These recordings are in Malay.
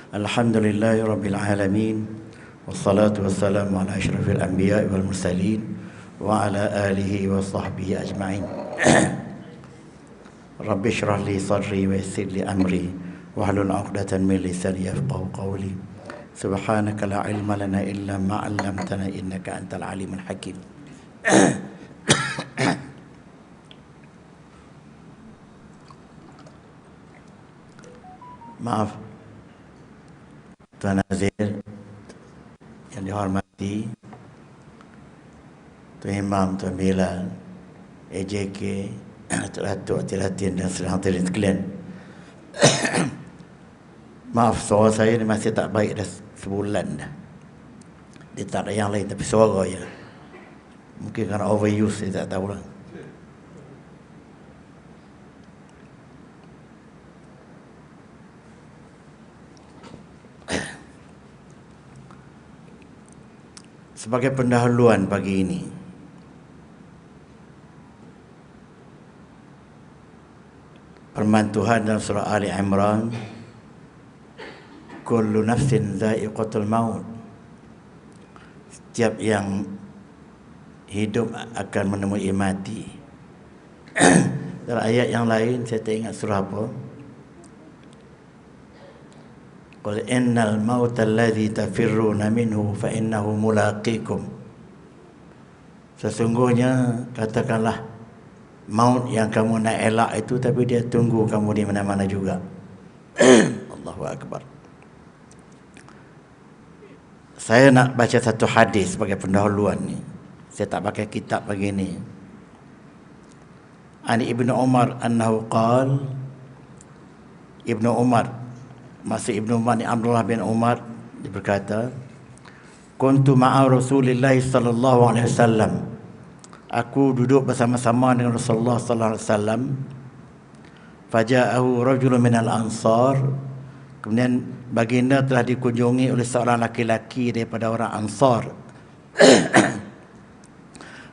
Alhamdulillahi Rabbil Alamin. Wassalatu wassalamu ala ashrafil anbiya wal mursalin wa ala alihi wa sahbihi ajma'in. Rabbi shrah li sadri wa yassir li amri wahlul 'uqdatan min lisani yafqahu qawli. Subhanaka la ilma lana illa ma 'allamtana innaka antal alimul hakim. Maaf Tuan Nazir yang dihormati, Tuan Imam, Tuan Bilal, AJK, Datuk Atilatin dan sedang hadirin sekalian. Maaf, suara saya ni masih tak baik dah sebulan dah. Dia tak ada yang lain tapi suara je. Mungkin kerana overuse, saya tak tahulah. Sebagai pendahuluan pagi ini, firman Tuhan dalam surah Ali Imran, kullu nafsin dha'iqatul maut. Setiap yang hidup akan menemui mati. Dalam ayat yang lain, saya tak ingat surah apa, qul innal mauta alladhi tafirruna minhu fa innahu mulaqikum. Sesungguhnya, katakanlah, maut yang kamu nak elak itu, tapi dia tunggu kamu di mana-mana juga. Allahu Akbar. Saya nak baca satu hadis sebagai pendahuluan ni. Saya tak pakai kitab begini. Ani Ibnu Umar annahu qala, Ibnu Umar, masih Ibnu Umar ni Abdullah bin Umar, dia berkata, kuntu ma'a Rasulillah sallallahu alaihi wasallam. Aku duduk bersama-sama dengan Rasulullah sallallahu alaihi wasallam. Faja'ahu rajulun minal ansar. Kemudian baginda telah dikunjungi oleh seorang laki-laki daripada orang Ansar.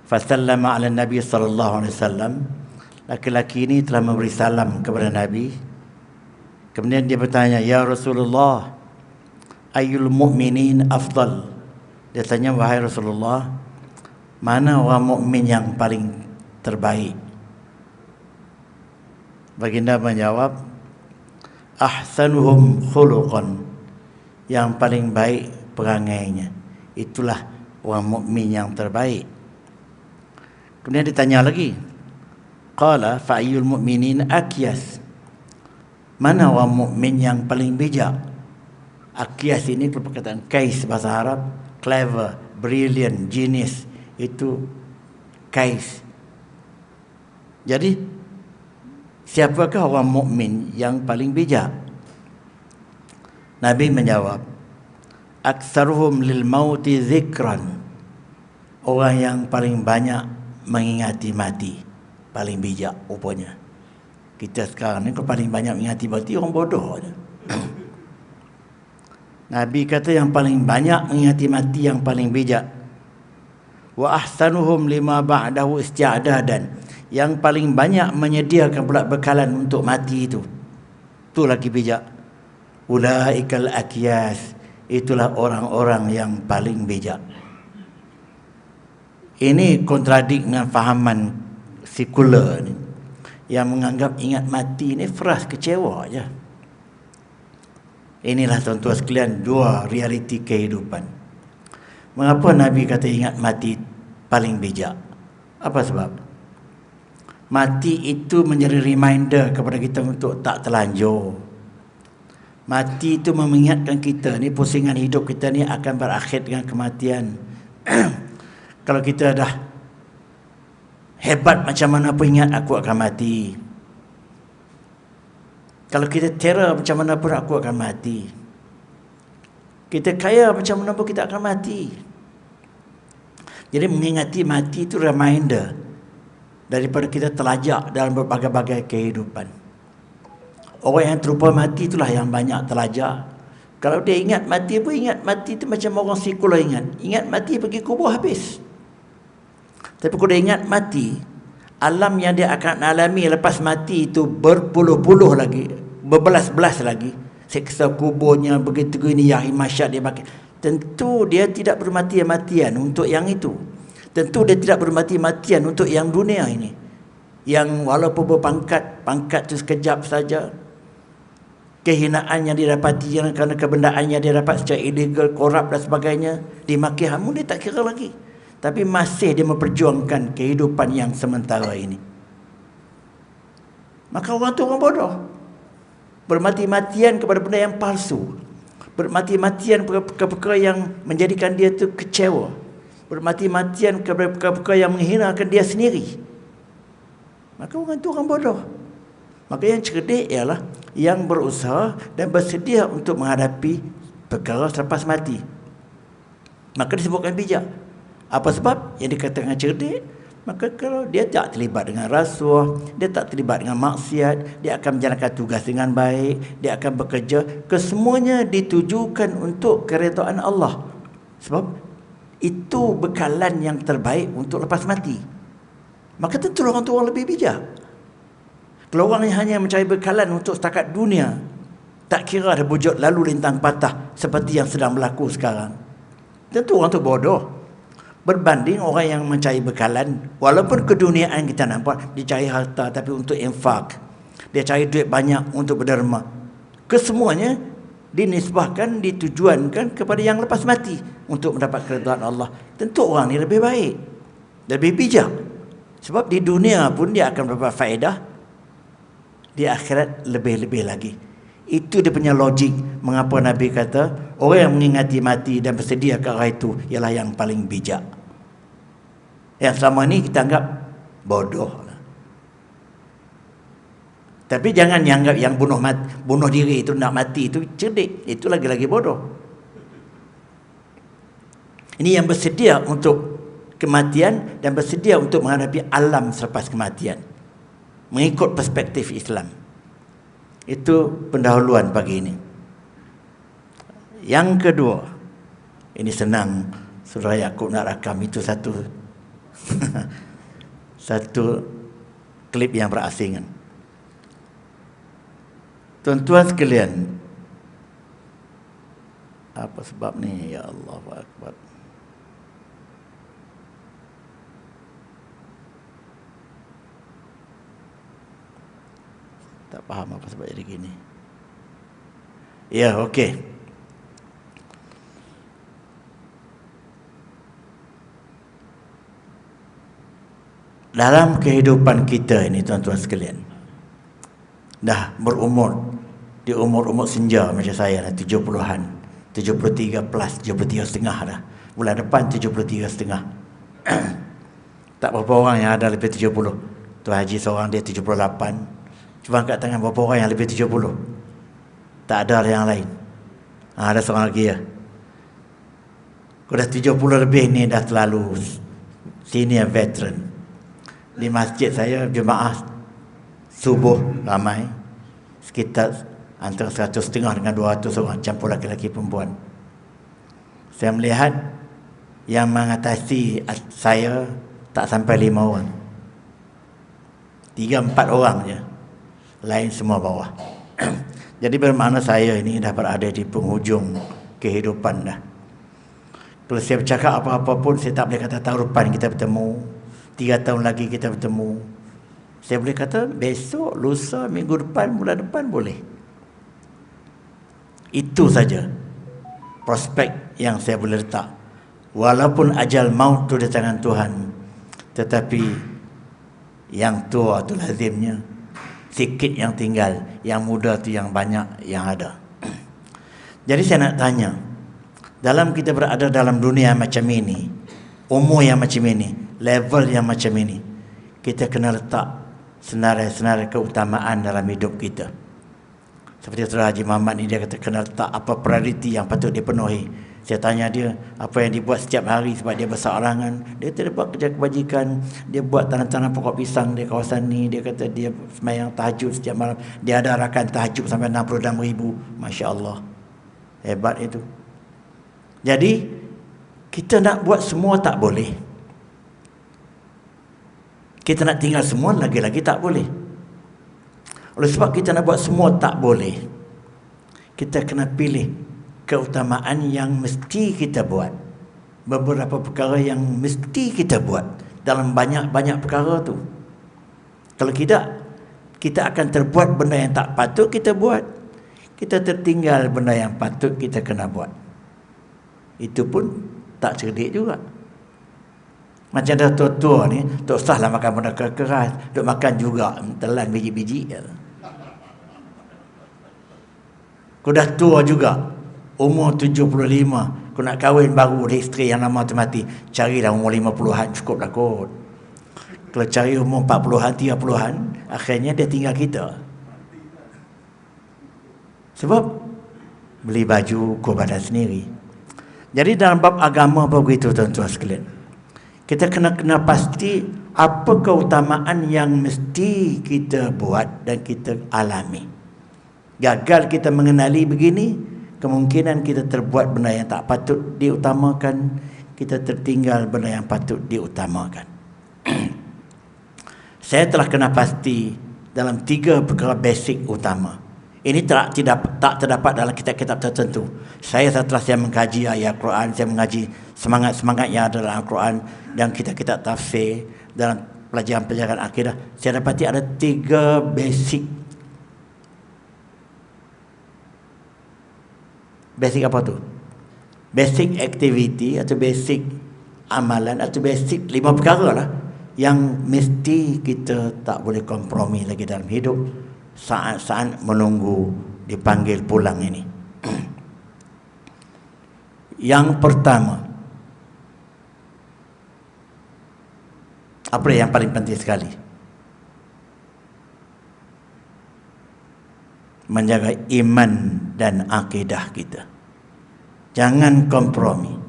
Fasallama 'ala Nabi sallallahu alaihi wasallam. Laki-laki ini telah memberi salam kepada Nabi. Kemudian dia bertanya, ya Rasulullah, ayyul mu'minin afdal? Dia tanya, wahai Rasulullah, mana orang mukmin yang paling terbaik? Baginda menjawab, ahsanuhum khuluqan, yang paling baik perangainya. Itulah orang mukmin yang terbaik. Kemudian ditanya lagi, qala fa ayyul mu'minin akyas? Mana orang mukmin yang paling bijak? Akyas ini perkataan kais bahasa Arab, clever, brilliant, genius, itu kais. Jadi siapakah orang mukmin yang paling bijak? Nabi menjawab, aktsaruhum lil mauti zikran, orang yang paling banyak mengingati mati, paling bijak rupanya. Kita sekarang ni kalau paling banyak mengingati mati, orang bodoh je. Nabi kata yang paling banyak mengingati mati yang paling bijak. Wa ahsanuhum lima ba'dahu isti'dadan, yang paling banyak menyediakan pula bekalan untuk mati itu. Itu lagi bijak. Ulaikal akyas, itulah orang-orang yang paling bijak. Ini kontradik dengan fahaman sekular ni, yang menganggap ingat mati ni frasa kecewa je. Inilah tuan-tuan sekalian, dua realiti kehidupan. Mengapa Nabi kata ingat mati paling bijak? Apa sebab? Mati itu menjadi reminder kepada kita untuk tak terlanjur. Mati itu mengingatkan kita ni, pusingan hidup kita ni akan berakhir dengan kematian. Kalau kita dah hebat macam mana pun, ingat aku akan mati. Kalau kita terror macam mana pun, aku akan mati. Kita kaya macam mana pun, kita akan mati. Jadi mengingati mati itu reminder daripada kita terlajak dalam berbagai-bagai kehidupan. Orang yang terlupa mati itulah yang banyak terlajak. Kalau dia ingat mati pun, ingat mati itu macam orang sekular ingat. Ingat mati pergi kubur habis. Tapi kalau dia ingat mati, alam yang dia akan alami lepas mati itu berpuluh-puluh lagi, berbelas-belas lagi. seksa kuburnya begitu ini, yang masyad dia pakai. Tentu dia tidak bermati-matian untuk yang itu. Tentu dia tidak bermati-matian untuk yang dunia ini. Yang walaupun berpangkat, pangkat itu sekejap saja. Kehinaan yang didapati kerana kebendaan yang dia dapat secara illegal, korup dan sebagainya, dimaki hamun, dia tak kira lagi. Tapi masih dia memperjuangkan kehidupan yang sementara ini. Maka orang tu orang bodoh. Bermati-matian kepada benda yang palsu. Bermati-matian kepada perkara yang menjadikan dia tu kecewa. Bermati-matian kepada perkara yang menghinakan dia sendiri. Maka orang tu orang bodoh. Maka yang cerdik ialah yang berusaha dan bersedia untuk menghadapi perkara selepas mati. Maka disebutkan bijak. Apa sebab? Yang dikatakan cerdik, maka kalau dia tak terlibat dengan rasuah, dia tak terlibat dengan maksiat, dia akan menjalankan tugas dengan baik, dia akan bekerja, kesemuanya ditujukan untuk keredaan Allah. Sebab itu bekalan yang terbaik untuk lepas mati. Maka tentu orang tu orang lebih bijak. Kalau orang yang hanya mencari bekalan untuk setakat dunia, tak kira ada wujud lalu lintang patah seperti yang sedang berlaku sekarang, tentu orang tu bodoh. Berbanding orang yang mencari bekalan, walaupun keduniaan kita nampak, dia cari harta tapi untuk infak, dia cari duit banyak untuk berderma, kesemuanya dinisbahkan, ditujuankan kepada yang lepas mati untuk mendapat keridhaan Allah. Tentu orang ni lebih baik, lebih bijak. Sebab di dunia pun dia akan mendapat faedah, di akhirat lebih-lebih lagi. Itu dia punya logik mengapa Nabi kata orang yang mengingati mati dan bersedia ke arah itu ialah yang paling bijak. Yang selama ni kita anggap bodoh. Tapi jangan anggap yang bunuh diri itu, nak mati itu cerdik. Itu lagi-lagi bodoh. Ini yang bersedia untuk kematian dan bersedia untuk menghadapi alam selepas kematian, mengikut perspektif Islam. Itu pendahuluan pagi ini. Yang kedua, ini senang Saudara Yaakob nak rakam, itu satu satu klip yang berasingan. Tuan-tuan sekalian, apa sebab ni? Ya Allah Akbar. Tak faham apa sebab jadi gini. Ya, okey. Dalam kehidupan kita ini, tuan-tuan sekalian, dah berumur, di umur-umur senja macam saya dah 70-an, 73 plus, 73 setengah dah. Bulan depan 73 setengah. Tak berapa orang yang ada lebih 70. Tuan Haji seorang dia 78. Cuba angkat tangan berapa orang yang lebih 70. Tak ada yang lain. Ada seorang lagi ya. Kau dah 70 lebih ni dah terlalu senior veteran. Di masjid saya jemaah subuh ramai, sekitar antara 150 dengan 200 orang, campur laki-laki perempuan. Saya melihat yang mengatasi saya tak sampai 5 orang, 3-4 orang je, lain semua bawah. Jadi bermakna saya ini dah berada di penghujung kehidupan dah. Kalau saya bercakap apa-apa pun, saya tak boleh kata tahun depan kita bertemu, 3 tahun lagi kita bertemu. Saya boleh kata besok, lusa, minggu depan, bulan depan boleh. Itu saja prospek yang saya boleh letak. Walaupun ajal maut tu di tangan Tuhan, tetapi yang tua tu lazimnya sikit yang tinggal, yang muda tu yang banyak yang ada. Jadi saya nak tanya, dalam kita berada dalam dunia macam ini, umur yang macam ini, level yang macam ini, kita kena letak senarai-senarai keutamaan dalam hidup kita. Seperti Saudara Haji Muhammad ni, dia kata kena letak apa prioriti yang patut dipenuhi. Saya tanya dia apa yang dibuat setiap hari sebab dia berseorangan. Dia kata dia buat kerja kebajikan, dia buat tanam-tanam pokok pisang di kawasan ni. Dia kata dia sembahyang tahajud setiap malam. Dia ada rakan tahajud sampai 66,000. Masya Allah, hebat itu. Jadi kita nak buat semua tak boleh. Kita nak tinggal semua lagi-lagi tak boleh. Oleh sebab kita nak buat semua tak boleh, kita kena pilih keutamaan yang mesti kita buat. Beberapa perkara yang mesti kita buat dalam banyak-banyak perkara tu. Kalau tidak, kita akan terbuat benda yang tak patut kita buat. Kita tertinggal benda yang patut kita kena buat. Itu pun tak cerdik juga. Macam dah tua-tua ni, tak usahlah makan benda keras, duk makan juga, telan biji-biji. Kau dah tua juga, umur 75, kau nak kahwin baru ada isteri yang lama tu mati, carilah umur 50-an, cukup lah kot. Kalau cari umur 40-an, 30-an, akhirnya dia tinggal kita. Sebab beli baju kau badan sendiri. Jadi dalam bab agama begitu tuan-tuan sekalian. Kita kena pasti apa keutamaan yang mesti kita buat dan kita alami. Gagal kita mengenali begini, kemungkinan kita terbuat benda yang tak patut diutamakan, kita tertinggal benda yang patut diutamakan. Saya telah kena pasti dalam 3 perkara basic utama. Ini tak terdapat dalam kitab-kitab tertentu. Setelah saya mengkaji ayat Quran, saya mengaji semangat-semangat yang ada dalam Al-Quran dan kitab-kitab tafsir, dalam pelajaran-pelajaran akidah, saya dapati ada 3 basic. Basic apa tu? Basic activity atau basic amalan atau basic 5 perkara lah yang mesti kita tak boleh kompromi lagi dalam hidup saat-saat menunggu dipanggil pulang ini. Yang pertama, apa yang paling penting sekali? Menjaga iman dan akidah kita. Jangan kompromi.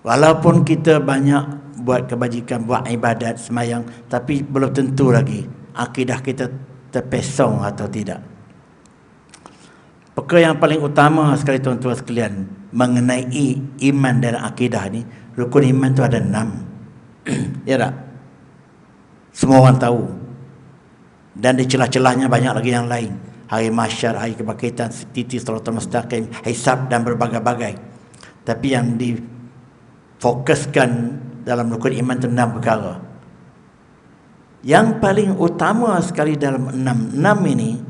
Walaupun kita banyak buat kebajikan, buat ibadat, semayang, tapi belum tentu lagi akidah kita terpesong atau tidak. Perkara yang paling utama sekali tuan-tuan sekalian mengenai iman dan akidah ni, rukun iman tu ada 6. Ya tak? Semua orang tahu. Dan di celah-celahnya banyak lagi yang lain. Hari mahsyar, hari kebangkitan, titi siratal mustaqim, hisab dan berbagai-bagai. Tapi yang difokuskan dalam rukun iman itu 6 perkara. Yang paling utama sekali dalam 6 ini,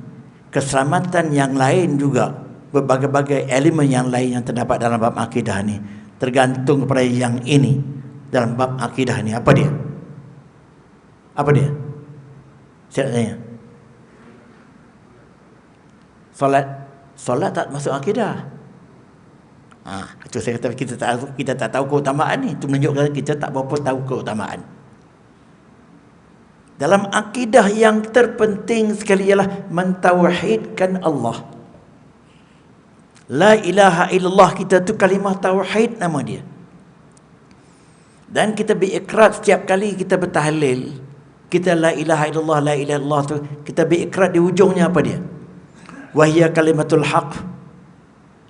keselamatan yang lain juga, berbagai-bagai elemen yang lain yang terdapat dalam bab akidah ni, tergantung kepada yang ini. Dalam bab akidah ni, apa dia? Apa dia? Saya tanya. Solat tak masuk akidah. Itu saya kata kita tak tahu keutamaan ni. Itu menunjukkan kita tak berapa tahu keutamaan. Dalam akidah yang terpenting sekali ialah mentauhidkan Allah. La ilaha illallah kita tu kalimah tauhid nama dia. Dan kita berikrar setiap kali kita bertahlil, kita la ilaha illallah, la ilaha illallah tu, kita berikrar di ujungnya apa dia? Wahia kalimatul haq.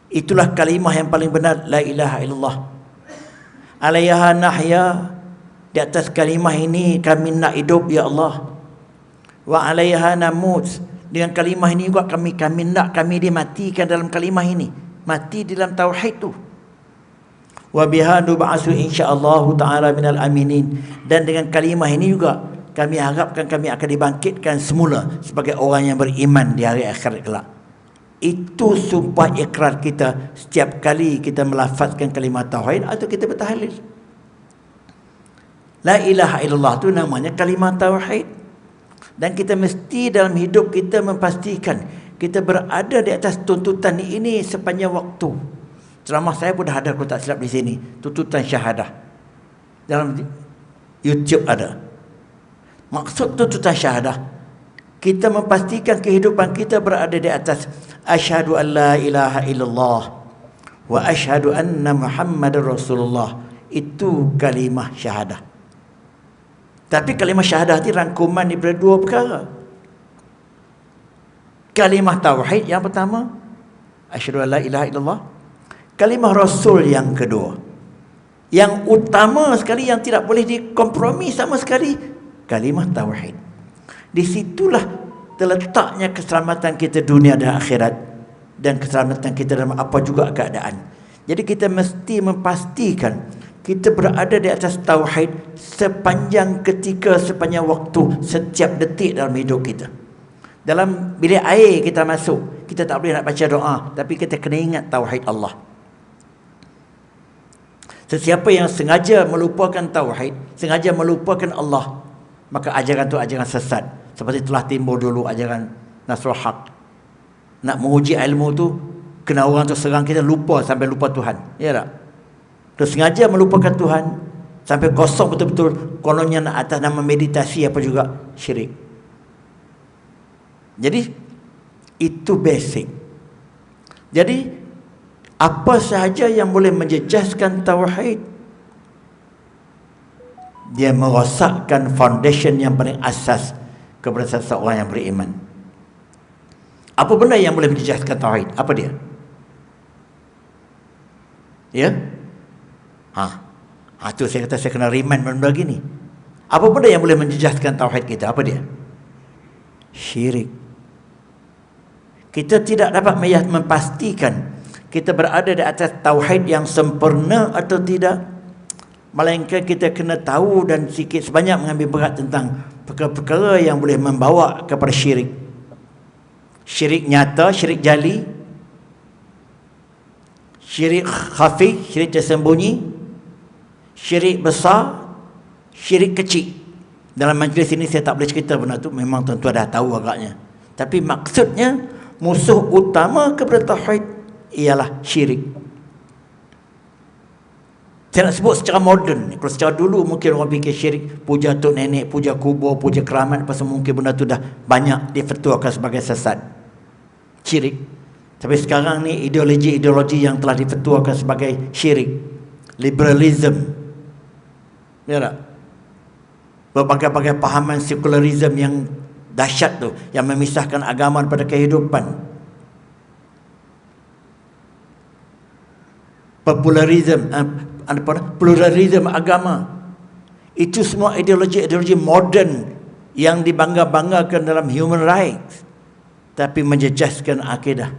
Itulah kalimah yang paling benar, la ilaha illallah. Alaiha nahya, di atas kalimah ini kami nak hidup ya Allah. Wa alaiha namut, dengan kalimah ini juga kami nak kami dimatikan dalam kalimah ini, mati dalam tauhid tu. Wa biha nub'atsu insyaallah taala minal aminin, dan dengan kalimah ini juga kami harapkan kami akan dibangkitkan semula sebagai orang yang beriman di hari akhirat kelak. Itu sumpah ikrar kita setiap kali kita melafazkan kalimah tauhid atau kita bertahlil. La ilaha illallah tu namanya kalimah tauhid. Dan kita mesti dalam hidup kita memastikan kita berada di atas tuntutan ini sepanjang waktu. Ceramah saya pun dah ada, kalau tak silap di sini, tuntutan syahadah. Dalam YouTube ada. Maksud tuntutan syahadah, kita memastikan kehidupan kita berada di atas asyhadu an la ilaha illallah wa asyhadu anna Muhammadar Rasulullah. Itu kalimah syahadah. Tapi kalimah syahadah itu rangkuman daripada 2 perkara. Kalimah tauhid yang pertama, asyhadu an la ilaha illallah. Kalimah rasul yang kedua. Yang utama sekali, yang tidak boleh dikompromi sama sekali, kalimah tauhid. Di situlah terletaknya keselamatan kita dunia dan akhirat, dan keselamatan kita dalam apa juga keadaan. Jadi kita mesti memastikan kita berada di atas tauhid sepanjang ketika, sepanjang waktu, setiap detik dalam hidup kita. Dalam bilik air kita masuk, kita tak boleh nak baca doa, tapi kita kena ingat tauhid Allah. Sesiapa yang sengaja melupakan tauhid, sengaja melupakan Allah, maka ajaran tu ajaran sesat. Seperti telah timbul dulu ajaran Nasrul Haq. Nak menguji ilmu tu, kena orang tu serang kita, lupa sampai lupa Tuhan. Ya tak? Terus sengaja melupakan Tuhan sampai kosong betul-betul, kononnya nak atas nama meditasi apa juga, syirik. Jadi itu basic. Jadi apa sahaja yang boleh menjejaskan tauhid, dia merosakkan foundation yang paling asas kepada seseorang yang beriman. Apa benda yang boleh menjejaskan tauhid? Apa dia? Ya? Tu saya kata saya kena remind benda gini. Apa benda yang boleh menjejaskan tauhid kita? Apa dia? Syirik. Kita tidak dapat memastikan kita berada di atas tauhid yang sempurna atau tidak, melainkan kita kena tahu dan sikit sebanyak mengambil berat tentang perkara-perkara yang boleh membawa kepada syirik. Syirik nyata, syirik jali, syirik khafi, syirik tersembunyi, syirik besar, syirik kecil. Dalam majlis ini saya tak boleh cerita benda tu, memang tuan-tuan dah tahu agaknya. Tapi maksudnya musuh utama kepada tauhid ialah syirik. Saya nak sebut secara moden. Kalau secara dulu mungkin orang fikir syirik puja tok nenek, puja kubur, puja keramat, pasal mungkin benda tu dah banyak difetwakan sebagai sesat, syirik. Tapi sekarang ni ideologi-ideologi yang telah difetwakan sebagai syirik, liberalism, ya tak? Berbagai-bagai pahaman sekularisme yang dahsyat tu, yang memisahkan agama daripada kehidupan. Pluralisme agama. Itu semua ideologi-ideologi moden yang dibangga-banggakan dalam human rights, tapi menjejaskan akidah.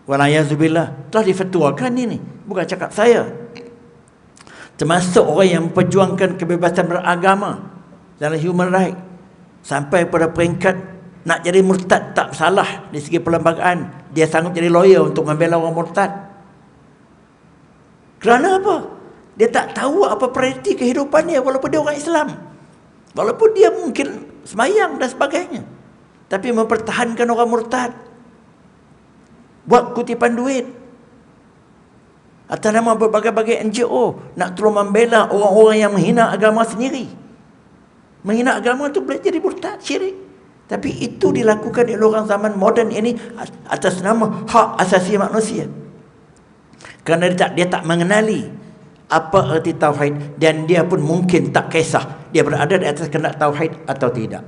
Walayazubillah, telah difetwakan ini, bukan cakap saya. Termasuk orang yang memperjuangkan kebebasan beragama dalam human rights, sampai pada peringkat nak jadi murtad tak salah di segi perlembagaan, dia sanggup jadi lawyer untuk membela orang murtad. Kerana apa? Dia tak tahu apa prioriti kehidupan dia, walaupun dia orang Islam, walaupun dia mungkin semayang dan sebagainya, tapi mempertahankan orang murtad, buat kutipan duit atas nama berbagai-bagai NGO, nak terus membela orang-orang yang menghina agama sendiri. Menghina agama tu boleh jadi murtad, syirik. Tapi itu dilakukan oleh orang zaman moden ini atas nama hak asasi manusia. Kerana dia tak mengenali apa erti tauhid, dan dia pun mungkin tak kisah dia berada di atas kehendak tauhid atau tidak.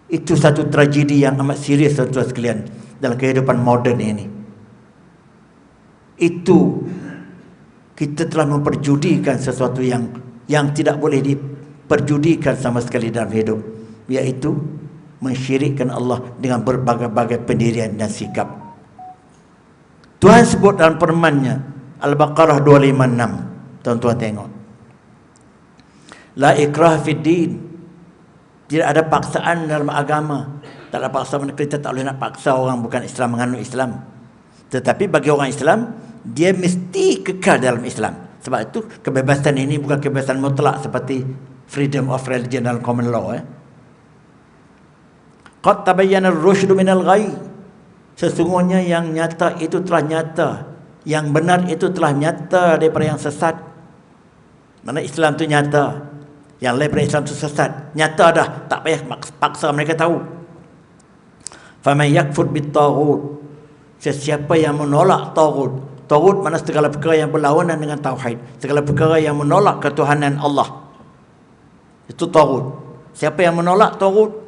Itu satu tragedi yang amat serius tuan-tuan sekalian dalam kehidupan moden ini. Itu kita telah memperjudikan sesuatu yang tidak boleh diperjudikan sama sekali dalam hidup, iaitu mensyirikkan Allah dengan berbagai-bagai pendirian dan sikap. Tuhan sebut dalam firman-Nya, Al-Baqarah 256. Tuan-tuan tengok. La ikrah fid din. Tidak ada paksaan dalam agama. Tak ada paksaan, kita tak boleh nak paksa orang bukan Islam menganut Islam. Tetapi bagi orang Islam, dia mesti kekal dalam Islam. Sebab itu kebebasan ini bukan kebebasan mutlak seperti freedom of religion dalam common law. Qad tabayyana ar-rusydu minal ghayy. Sesungguhnya yang nyata itu telah nyata, yang benar itu telah nyata daripada yang sesat. Mana Islam tu nyata, yang lain daripada Islam tu sesat. Nyata dah, tak payah paksa mereka tahu. Faman yakfur bit-taghut. Sesiapa yang menolak taghut. Taghut mana segala perkara yang berlawanan dengan tauhid, segala perkara yang menolak ketuhanan Allah. Itu taghut. Siapa yang menolak taghut,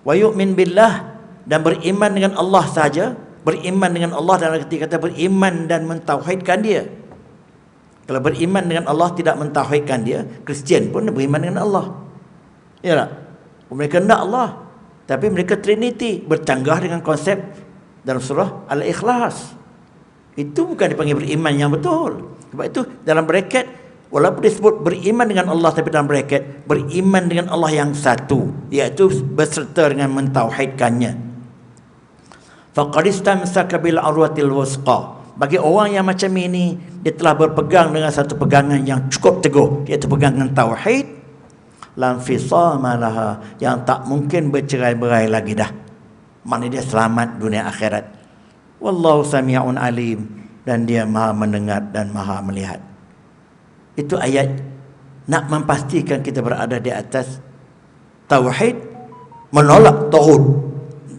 wa yu'min billah, dan beriman dengan Allah saja. Beriman dengan Allah dalam arti kata beriman dan mentauhidkan dia. Kalau beriman dengan Allah tidak mentauhidkan dia, Kristian pun beriman dengan Allah. Ya tak? Mereka nak Allah, tapi mereka Trinity, bercanggah dengan konsep dalam surah Al-Ikhlas. Itu bukan dipanggil beriman yang betul. Sebab itu dalam bracket, walaupun disebut beriman dengan Allah, tapi dalam bracket beriman dengan Allah yang satu, iaitu berserta dengan mentauhidkannya. Faqad istamsaka bil urwatil wusqa. Bagi orang yang macam ini, dia telah berpegang dengan satu pegangan yang cukup teguh, iaitu pegangan tauhid, lam fisama laha, yang tak mungkin bercerai-berai lagi dah. Maknanya dia selamat dunia akhirat. Wallahu sami'un alim, dan dia maha mendengar dan maha melihat. Itu ayat nak memastikan kita berada di atas tauhid, menolak tauhid,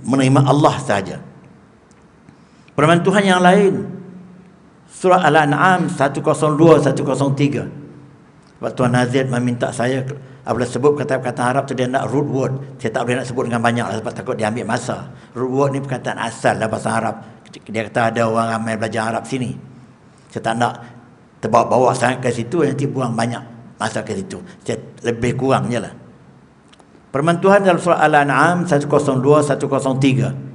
menerima Allah saja. Firman Tuhan yang lain, surah Al-An'am 102, 103. Sebab Tuan Nazir meminta saya, apabila sebut kata-kata Arab tu dia nak root word. Saya tak boleh nak sebut dengan banyak sebab takut dia ambil masa. Root word ni perkataan asal dalam bahasa Arab. Dia kata ada orang ramai belajar Arab sini. Saya tak nak terbawa-bawa sangat ke situ, nanti buang banyak masa ke situ. Saya lebih kurang je lah. Firman Tuhan dalam surah Al-An'am 102, 103.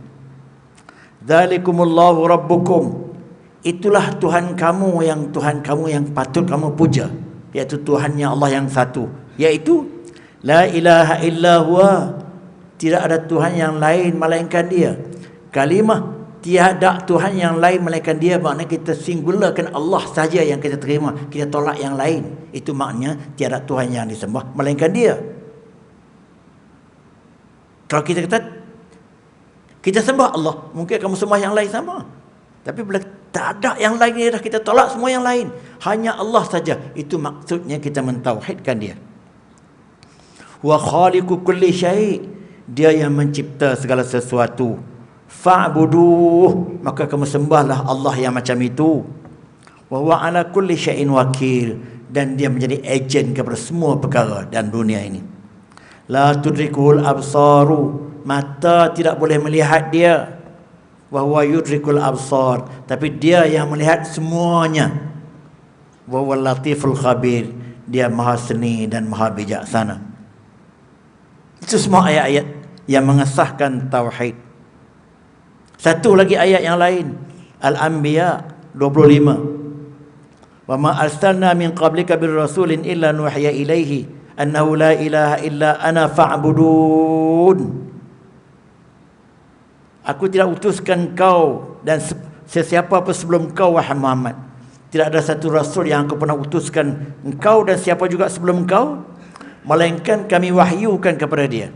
Dzalikumullahu rabbukum. Itulah Tuhan kamu yang patut kamu puja, iaitu Tuhannya Allah yang satu, iaitu la ilaha illa huwa, tidak ada Tuhan yang lain melainkan dia. Kalimah tiada Tuhan yang lain melainkan dia, maknanya kita singularkan Allah saja yang kita terima, kita tolak yang lain. Itu maknanya tiada Tuhan yang disembah melainkan dia. Kalau kita kata kita sembah Allah, mungkin kamu sembah yang lain sama. Tapi bila tak ada yang lain, dah kita tolak semua yang lain, hanya Allah saja. Itu maksudnya kita mentauhidkan dia. Wa khaliqu kulli syai', dia yang mencipta segala sesuatu. Fa'buduh, maka kamu sembahlah Allah yang macam itu. Wa huwa ala kulli syai'in wakil, dan dia menjadi ejen kepada semua perkara dan dunia ini. La tudrikul absaru, mata tidak boleh melihat dia. Wa huwa yudrikul absar, tapi dia yang melihat semuanya. Wa huwal latiful khabir, dia maha seni dan maha bijaksana. Itu semua ayat-ayat yang mengesahkan tauhid. Satu lagi ayat yang lain, Al-Anbiya 25. Wa ma arsalna min qablika bir rasulin illa nuhiya ilaihi annahu la ilaha illa ana fa'budun. Aku tidak utuskan kau dan sesiapa pun sebelum kau, wahai Muhammad. Tidak ada satu rasul yang aku pernah utuskan engkau dan siapa juga sebelum kau, melainkan kami wahyukan kepada dia.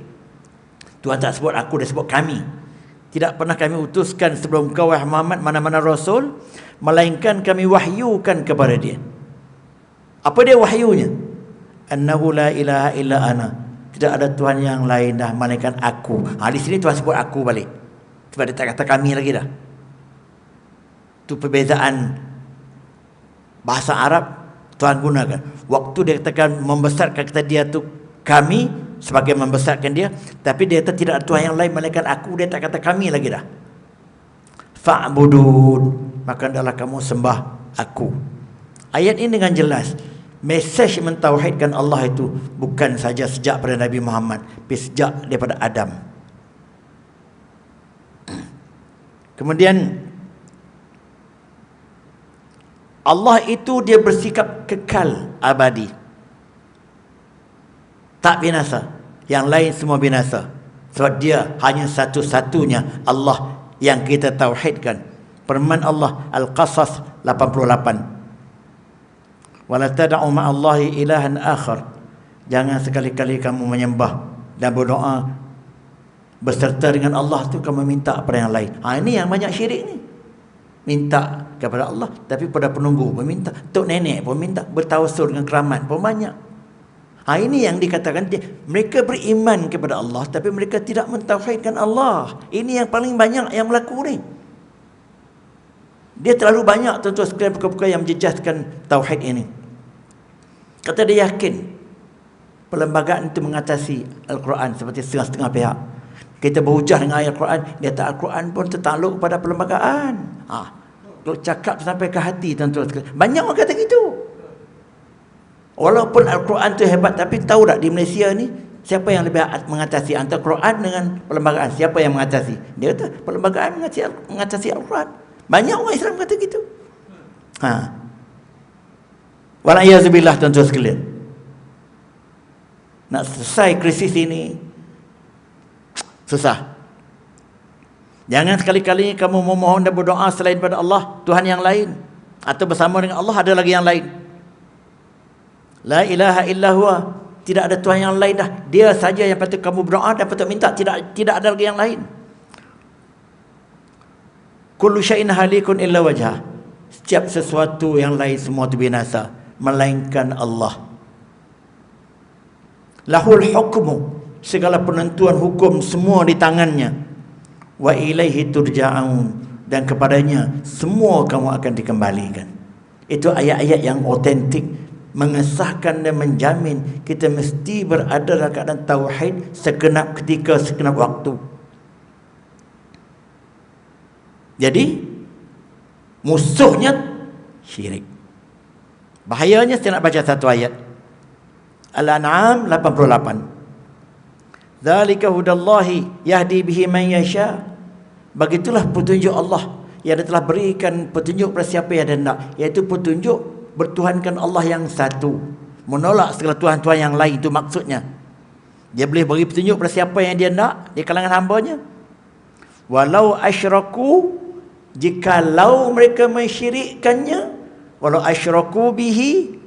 Tuhan tak sebut aku, dia sebut kami. Tidak pernah kami utuskan sebelum kau, wahai Muhammad, mana-mana rasul, melainkan kami wahyukan kepada dia. Apa dia wahyunya? Annahu la ilaha illa ana, tidak ada Tuhan yang lain dah melainkan aku. Di sini Tuhan sebut aku balik, sebab dia tak kata kami lagi dah. Itu perbezaan bahasa Arab Tuhan gunakan. Waktu dia katakan membesarkan kata dia tu kami, sebagai membesarkan dia, tapi dia kata tidak ada Tuhan yang lain melainkan aku, dia tak kata kami lagi dah. Fa'budun, maka hendaklah kamu sembah aku. Ayat ini dengan jelas mesej mentauhidkan Allah itu bukan saja sejak pada Nabi Muhammad, tapi sejak daripada Adam. Kemudian Allah itu dia bersikap kekal abadi, tak binasa. Yang lain semua binasa, sebab dia hanya satu-satunya Allah yang kita tauhidkan. Firman Allah Al-Qasas 88, wala tad'u ma'allahi ilahan akhar, jangan sekali-kali kamu menyembah dan berdoa beserta dengan Allah tu kamu minta pada yang lain. Ini yang banyak syirik ni. Minta kepada Allah tapi pada penunggu pun minta, tok nenek pun minta, bertawassul dengan keramat pun banyak. Ini yang dikatakan mereka beriman kepada Allah tapi mereka tidak mentauhidkan Allah. Ini yang paling banyak yang berlaku ni. Dia terlalu banyak tuan-tuan sekalian perkara-perkara yang menjejaskan tauhid ini. Kata dia yakin perlembagaan itu mengatasi Al-Quran seperti setengah-setengah pihak. Kita berhujah dengan ayat Al-Quran, dia tak Al-Quran pun tertakluk pada perlembagaan. Kalau cakap sampai ke hati tuan-tuan sekalian. Banyak orang kata gitu. Walaupun Al-Quran tu hebat, tapi tahu tak di Malaysia ni Siapa yang lebih mengatasi antara Quran dengan perlembagaan? Siapa yang mengatasi? Dia kata perlembagaan mengatasi Al-Quran. Banyak orang Islam kata gitu. Walaiyazubillah, tuan-tuan sekalian. Nak selesai krisis ini susah. Jangan sekali-kali kamu memohon dan berdoa selain pada Allah, Tuhan yang lain, atau bersama dengan Allah ada lagi yang lain. La ilaha illa huwa, tidak ada Tuhan yang lain dah. Dia saja yang patut kamu berdoa dan patut minta, tidak ada lagi yang lain. Kullu syai'in halikun illa wajhah. Setiap sesuatu yang lain semua itu binasa, melainkan Allah. Lahul hukmu, segala penentuan hukum semua di tangannya. Wa ilaihi turja'un, dan kepadanya semua kamu akan dikembalikan. Itu ayat-ayat yang otentik, mengesahkan dan menjamin kita mesti berada dalam keadaan tauhid segenap ketika, segenap waktu. Jadi musuhnya syirik. Bahayanya saya nak baca satu ayat. Al-An'am 88. Dzalika hudallahi yahdi bihi man yasha. Begitulah petunjuk Allah yang dia telah berikan petunjuk kepada siapa yang dia nak, iaitu petunjuk bertuhankan Allah yang satu, menolak segala tuhan-tuhan yang lain. Itu maksudnya. Dia boleh beri petunjuk kepada siapa yang dia nak di kalangan hambanya. Walau asyraku, jikalau mereka mensyirikkannya, walau asyraku bihi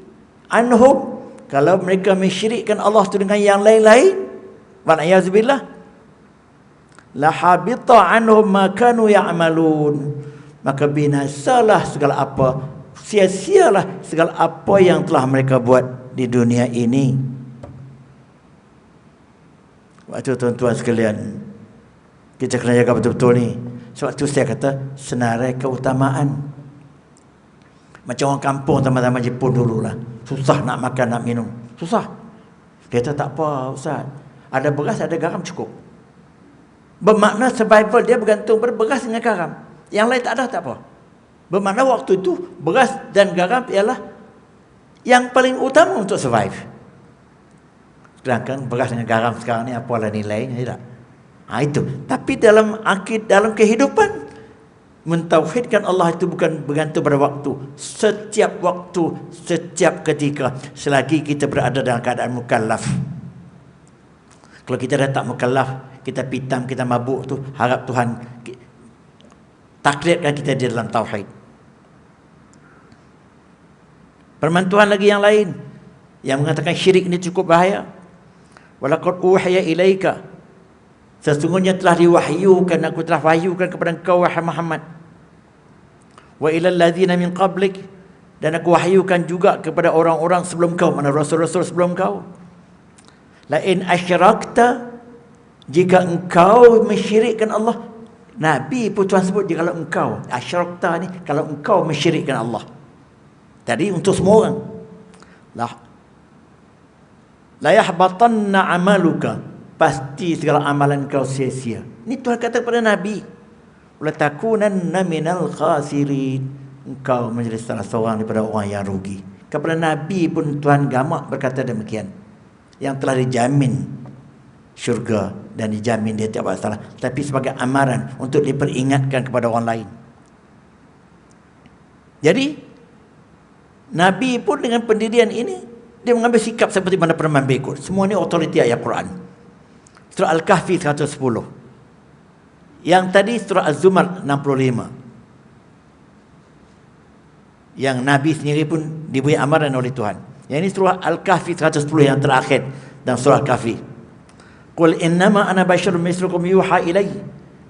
anhum, kalau mereka mensyirikkan Allah itu dengan yang lain-lain, wal'iyazubillah, lahabita anhum ma kanu ya'malun, maka binasalah segala apa, sia-sialah segala apa yang telah mereka buat di dunia ini. Waktu tuan-tuan sekalian, kita kena jaga betul-betul ni. Sebab tu saya kata senarai keutamaan. Macam orang kampung teman-teman Jepun dululah, susah nak makan, nak minum, susah. Dia kata tak apa Ustaz, ada beras, ada garam cukup. Bermakna survival dia bergantung pada beras dengan garam. Yang lain tak ada, tak apa. Bermakna waktu itu beras dan garam ialah yang paling utama untuk survive. Sedangkan beras dengan garam sekarang ni apalah nilainya, tidak? Itu. Tapi dalam kehidupan, mentauhidkan Allah itu bukan bergantung pada waktu. Setiap waktu, setiap ketika, selagi kita berada dalam keadaan mukallaf. Kalau kita dah tak mukallaf, kita pitam, kita mabuk tu, harap Tuhan takdirkan kita di dalam tauhid. Permantuhan lagi yang lain yang mengatakan syirik ini cukup bahaya. Walaqad uhiya ilaika, sesungguhnya telah diwahyukan, aku telah wahyukan kepada engkau wahai Muhammad. Wa ilal ladzina min qablik, dan aku wahyukan juga kepada orang-orang sebelum kau, mana rasul-rasul sebelum kau. La in asyrakta, jika engkau mensyirikkan Allah. Nabi pun Tuhan sebut dia, kalau engkau asyrakta ni, kalau engkau mensyirikkan Allah. Tadi untuk semua orang. La yahbatanna amaluka, pasti segala amalan kau sia-sia. Ini Tuhan kata kepada Nabi. La takunanna minal khasirin, engkau menjadi salah seorang daripada orang yang rugi. Kepada Nabi pun Tuhan gamak berkata demikian, yang telah dijamin syurga dan dijamin dia tidak masalah, tapi sebagai amaran untuk diperingatkan kepada orang lain. Jadi Nabi pun dengan pendirian ini, dia mengambil sikap seperti mana pernah berikut. Semua ini otoriti ayat Quran. Surah Al-Kahfi 110. Yang tadi surah Az-Zumar 65. Yang Nabi sendiri pun diberi amaran oleh Tuhan. Yang ini surah Al-Kahfi 110 yang terakhir dalam surah Al-Kahfi. Qul innama ana basyarun mislukum yuha ilai.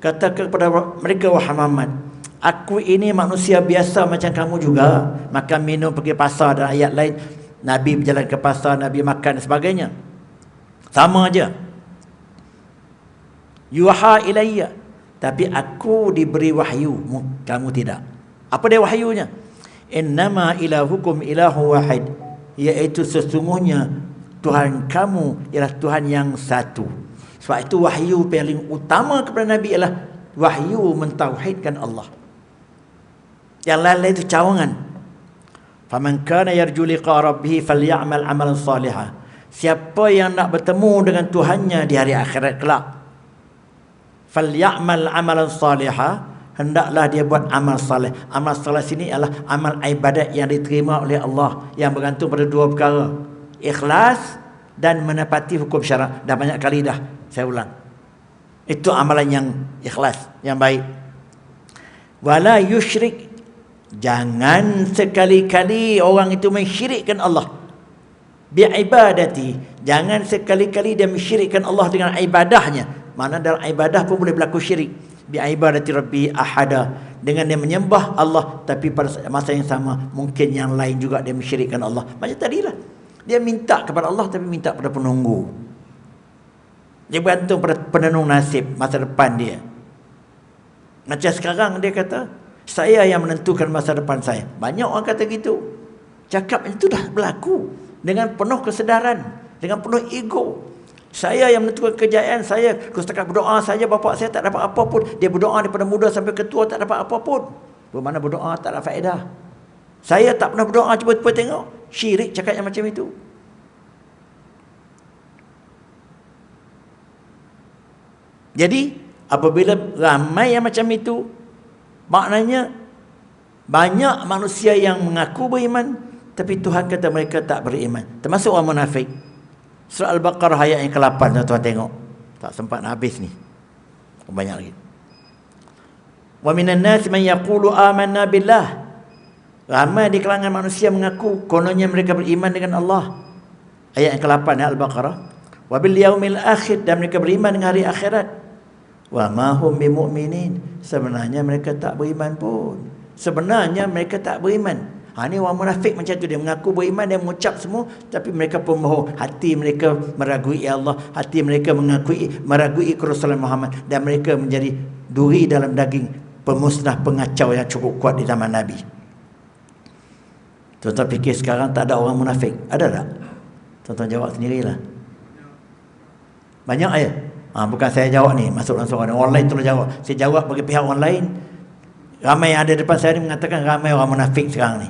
Katakan kepada mereka wahai Muhammad, aku ini manusia biasa macam kamu juga. Makan, minum, pergi pasar, dan ayat lain Nabi berjalan ke pasar, Nabi makan dan sebagainya. Sama aja. Yuha ilayya, tapi aku diberi wahyu, kamu tidak. Apa dia wahyunya? Innama ilahukum ilahu wahid, iaitu sesungguhnya Tuhan kamu ialah Tuhan yang satu. Sebab itu wahyu paling utama kepada Nabi ialah wahyu mentauhidkan Allah. Yang lain itu cawangan. Faman kana yarju liqa rabbih falyamal amalan salihah. siapa yang nak bertemu dengan Tuhannya di hari akhirat kelak, falyamal amalan salihah, hendaklah dia buat amal saleh. Amal saleh sini adalah amal ibadat yang diterima oleh Allah, yang bergantung pada dua perkara, ikhlas dan menepati hukum syarak. Dah banyak kali dah saya ulang, itu amalan yang ikhlas, yang baik. Wala yusyrik, jangan sekali-kali orang itu mensyirikkan Allah bi'ibadati, jangan sekali-kali dia mensyirikkan Allah dengan ibadahnya. Mana dalam ibadah pun boleh berlaku syirik. Bi'ibadati rabbi ahada, dengan dia menyembah Allah tapi pada masa yang sama mungkin yang lain juga dia mensyirikkan Allah. Macam tadilah, dia minta kepada Allah tapi minta pada penunggu. Dia bergantung pada penenung nasib masa depan dia. Macam sekarang dia kata, saya yang menentukan masa depan saya. Banyak orang kata gitu. Cakap itu dah berlaku dengan penuh kesedaran, dengan penuh ego. Saya yang menentukan kejayaan saya. Kalau setakat berdoa saja, bapa saya tak dapat apa pun. Dia berdoa daripada muda sampai ketua tak dapat apa pun. Bermakna berdoa tak ada faedah. Saya tak pernah berdoa, cuba tengok. Syirik cakap yang macam itu. Jadi apabila ramai yang macam itu, maknanya banyak manusia yang mengaku beriman tapi Tuhan kata mereka tak beriman, termasuk orang munafik. Surah Al-Baqarah ayat yang ke-8, tuan-tuan tengok. Tak sempat nak habis ni, banyak lagi. Wa minan nasi man yaqulu amanna billah, ramai di kalangan manusia mengaku kononnya mereka beriman dengan Allah. Ayat yang ke-8 Al-Baqarah. Wa bil yaumil akhir, dan mereka beriman dengan hari akhirat. Wa ma hum bimu'minin, sebenarnya mereka tak beriman pun. Sebenarnya mereka tak beriman. Ini orang munafik macam tu, dia mengaku beriman, dia mengucap semua tapi mereka pembohong. Hati mereka meragui Allah, hati mereka meragui Rasulullah Muhammad, dan mereka menjadi duri dalam daging, pemusnah, pengacau yang cukup kuat di zaman Nabi. Tuan-tuan fikir sekarang tak ada orang munafik? Ada tak? Tuan-tuan jawab sendirilah. Banyak ya? Bukan saya jawab ni, masuk langsung orang lain tu jawab. Saya jawab bagi pihak orang lain. Ramai yang ada depan saya ni mengatakan ramai orang munafik sekarang ni.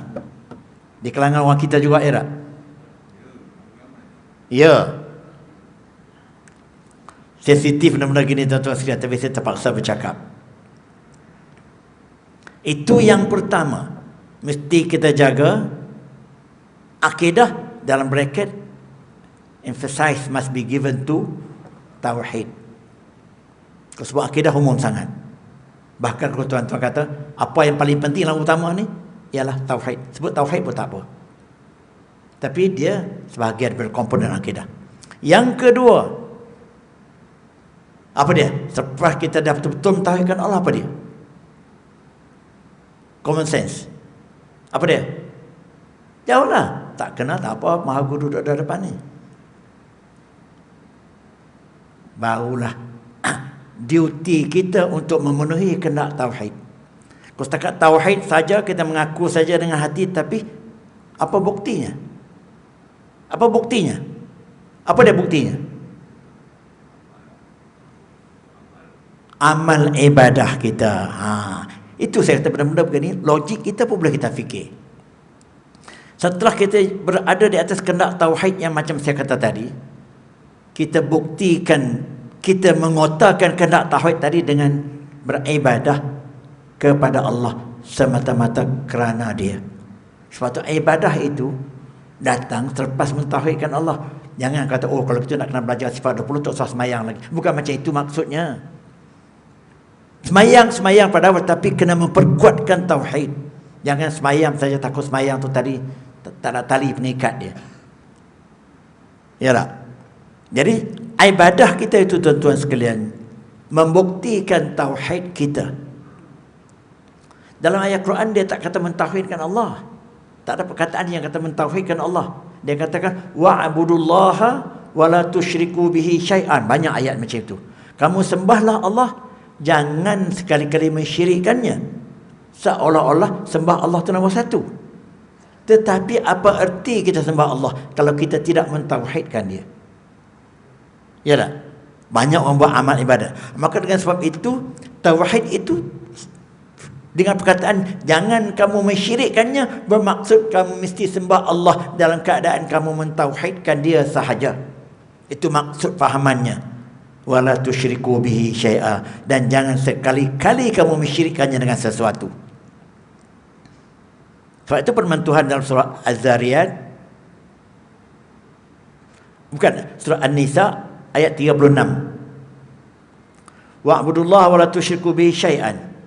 Di kalangan orang kita juga ya tak? Ya. Sensitif benda-benda gini tuan-tuan sekalian, tapi saya terpaksa bercakap. Itu yang pertama. Mesti kita jaga akidah, dalam bracket emphasize must be given to tauhid. Sebab akidah umum sangat. Bahkan kalau tuan-tuan kata apa yang paling penting yang utama ni ialah tauhid, sebut tauhid pun tak apa, tapi dia sebahagian berkomponen akidah. Yang kedua, apa dia? Setelah kita dah betul-betul mentauhidkan Allah, apa dia? Common sense. Apa dia? Jauhlah, tak kenal tak apa, Maha Guru duduk di depan ni. Barulah duty kita untuk memenuhi kehendak tauhid. Kalau setakat tauhid saja, kita mengaku saja dengan hati, tapi apa buktinya? Apa buktinya? Apa dia buktinya? Amal ibadah kita. Itu saya kata benda-benda begini, logik kita pun boleh kita fikir. Setelah kita berada di atas kehendak tauhid yang macam saya kata tadi, kita buktikan, kita mengotakkan kehendak tauhid tadi dengan beribadah kepada Allah semata-mata kerana dia. Sebab tu ibadah itu datang selepas mentauhidkan Allah. Jangan kata, oh kalau kita nak kena belajar sifat 20 tak usah semayang lagi. Bukan macam itu maksudnya. Semayang pada awal, tapi kena memperkuatkan tauhid. Jangan semayang saja takut semayang tu tadi tak ada tali pengikat dia. Ya tak? Jadi ibadah kita itu tuan-tuan sekalian membuktikan tauhid kita. Dalam ayat Quran dia tak kata mentauhidkan Allah. Tak ada perkataan yang kata mentauhidkan Allah. Dia katakan wa'budullaha wa la tusyriku bihi syai'an. Banyak ayat macam itu. Kamu sembahlah Allah, jangan sekali-kali mensyirikkannya. Seolah-olah sembah Allah itu nombor satu. Tetapi apa erti kita sembah Allah kalau kita tidak mentauhidkan dia? Ya tak? Banyak orang buat amal ibadat. Maka dengan sebab itu, tauhid itu Dengan perkataan jangan kamu mensyirikkannya, bermaksud kamu mesti sembah Allah dalam keadaan kamu mentauhidkan dia sahaja. Itu maksud fahamannya. Wala tusyriku bihi syai'a, dan jangan sekali-kali kamu mensyirikkannya dengan sesuatu. Sebab itu firman Tuhan dalam surah Az-Zariyat, bukan, surah An-Nisa ayat 36. Wa'budullaha wa la tusyriku bihi syai'an.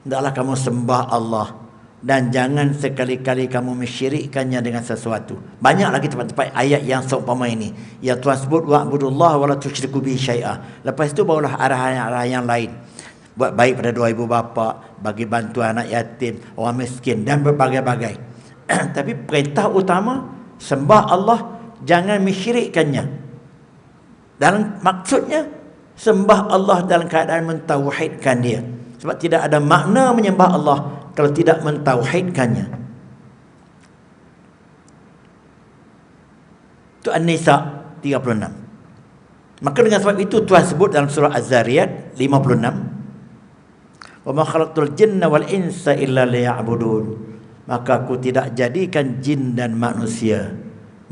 Hendaklah kamu sembah Allah dan jangan sekali-kali kamu mensyirikkannya dengan sesuatu. Banyak lagi tempat-tempat ayat yang seumpama ini. Yang Tuhan sebut wa'budullaha wa la tusyriku bihi syai'a. Lepas itu barulah arahan-arahan yang lain. Buat baik pada dua ibu bapa, bagi bantuan anak yatim, orang miskin dan berbagai-bagai. Tapi perintah utama sembah Allah, jangan mensyirikkannya. Dan maksudnya sembah Allah dalam keadaan mentauhidkan dia. Sebab tidak ada makna menyembah Allah kalau tidak mentauhidkannya. Itu An-Nisa 36. Maka dengan sebab itu Tuhan sebut dalam surah Az-Zariyat 56, "Wa ma khalaqtul jinna wal insa illa liya'budun." Maka aku tidak jadikan jin dan manusia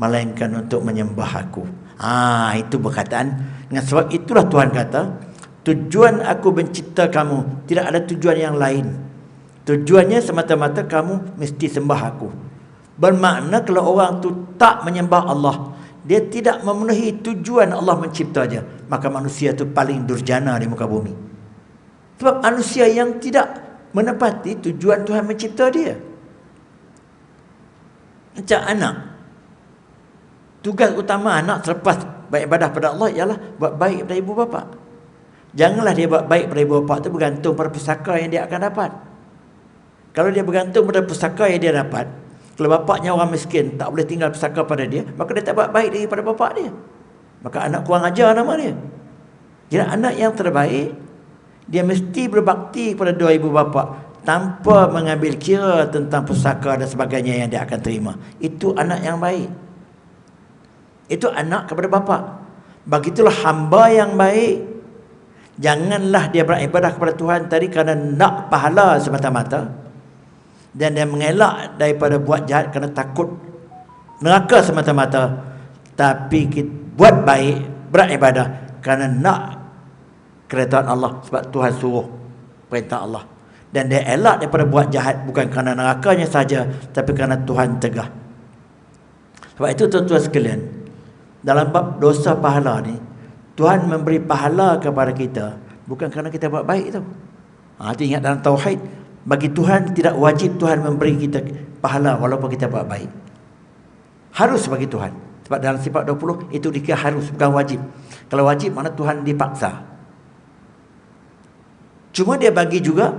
melainkan untuk menyembah aku. Itu perkataan. Dengan sebab itulah Tuhan kata, tujuan aku mencipta kamu, tidak ada tujuan yang lain. Tujuannya semata-mata kamu mesti sembah aku. Bermakna kalau orang tu tak menyembah Allah, dia tidak memenuhi tujuan Allah mencipta dia, maka manusia tu paling durjana di muka bumi. Sebab manusia yang tidak menepati tujuan Tuhan mencipta dia. Macam anak. Tugas utama anak selepas beribadah pada Allah ialah buat baik pada ibu bapa. Janganlah dia buat baik pada ibu bapa itu bergantung pada pusaka yang dia akan dapat. Kalau dia bergantung pada pusaka yang dia dapat, kalau bapaknya orang miskin, tak boleh tinggal pusaka pada dia, maka dia tak buat baik daripada bapak dia. Maka anak kurang ajar nama dia. Jadi anak yang terbaik, dia mesti berbakti kepada dua ibu bapa tanpa mengambil kira tentang pusaka dan sebagainya yang dia akan terima. Itu anak yang baik. Itu anak kepada bapa. Begitulah hamba yang baik. Janganlah dia beribadah kepada Tuhan tadi kerana nak pahala semata-mata, dan dia mengelak daripada buat jahat kerana takut neraka semata-mata, tapi buat baik, beribadah kerana nak keredaan Allah, sebab Tuhan suruh, perintah Allah. Dan dia elak daripada buat jahat bukan kerana nerakanya saja, tapi kerana Tuhan tegah. Sebab itu tuan-tuan sekalian, dalam bab dosa pahala ni, Tuhan memberi pahala kepada kita bukan kerana kita buat baik tu. Itu ingat dalam tauhid, bagi Tuhan tidak wajib Tuhan memberi kita pahala walaupun kita buat baik. Harus bagi Tuhan. Sebab dalam sifat 20 itu dikira harus, bukan wajib. Kalau wajib mana Tuhan dipaksa. Cuma dia bagi juga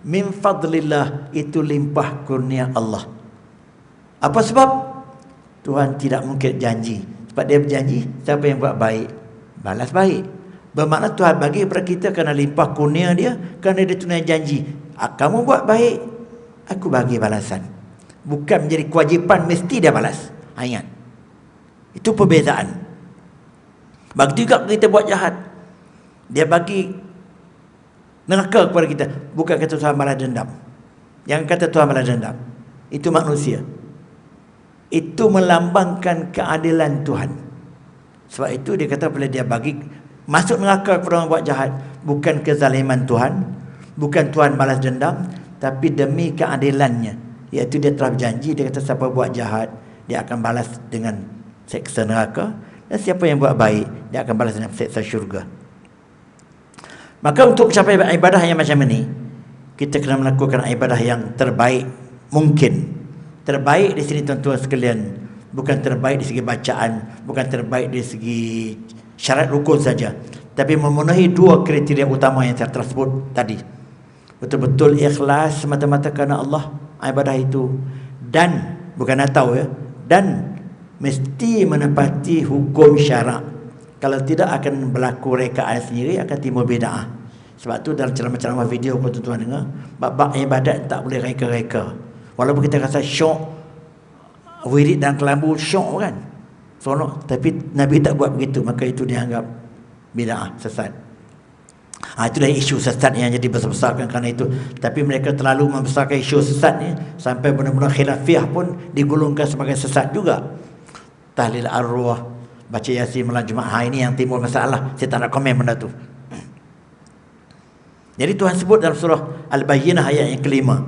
min fadlillah, itu limpah kurnia Allah. Apa sebab? Tuhan tidak mungkin janji. Sebab dia berjanji siapa yang buat baik balas baik. Bermakna Tuhan bagi kepada kita kerana limpah kurnia dia, kerana dia tunai janji. Kamu buat baik, aku bagi balasan. Bukan menjadi kewajipan mesti dia balas. Ingat. Itu perbezaan. Begitu juga kita buat jahat, dia bagi neraka kepada kita. Bukan kata Tuhan balas dendam. Yang kata Tuhan balas dendam, itu manusia. Itu melambangkan keadilan Tuhan. Sebab itu dia kata bila dia bagi masuk neraka kepada orang buat jahat, bukan kezaliman Tuhan, bukan Tuhan balas dendam, tapi demi keadilannya, iaitu dia telah berjanji. Dia kata siapa buat jahat, dia akan balas dengan seksa neraka, dan siapa yang buat baik, dia akan balas dengan seksa syurga. Maka untuk mencapai ibadah yang macam ini, kita kena melakukan ibadah yang terbaik mungkin. Terbaik di sini tuan-tuan sekalian, bukan terbaik di segi bacaan, bukan terbaik di segi syarat rukun saja, tapi memenuhi dua kriteria utama yang saya telah sebut tadi. Betul-betul ikhlas semata-mata kerana Allah ibadah itu, dan bukan atau dan mesti menepati hukum syarak. Kalau tidak akan berlaku rekaan sendiri, akan timbul bid'ah. Sebab tu dalam ceramah-ceramah video pun tuan-tuan dengar, bab ibadat tak boleh reka-reka. Walaupun kita rasa syok, wirid dan kelambu syok kan, seronok, tapi Nabi tak buat begitu, maka itu dianggap bid'ah, sesat. Itu dah isu sesat yang jadi besar-besarkan kerana itu. Tapi mereka terlalu membesarkan isu sesat ni sampai benar-benar khilafiyah pun digolongkan sebagai sesat juga. Tahlil arwah, baca Yasin malam Jumaat, ini yang timbul masalah. Saya tak nak komen benda tu. Jadi Tuhan sebut dalam surah Al-Bayyinah ayat yang kelima,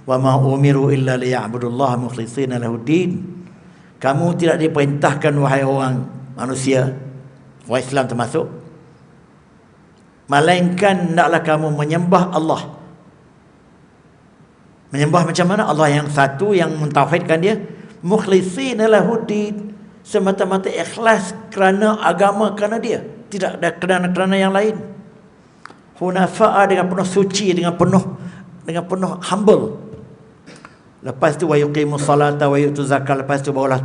wa ma umiru illa liya'budullaha mukhlishina lahuddin. Kamu tidak diperintahkan wahai orang manusia, orang Islam termasuk, melainkan hendaklah kamu menyembah Allah. Menyembah macam mana? Allah yang satu, yang mentauhidkan dia, mukhlishina lahuddin, semata-mata ikhlas kerana agama, kerana dia, tidak ada kerana yang lain. Hunafa'a, dengan penuh suci, dengan penuh humble. Lepas tu wa yuqimus salata wa yu'tuz zakat, lepas tu barulah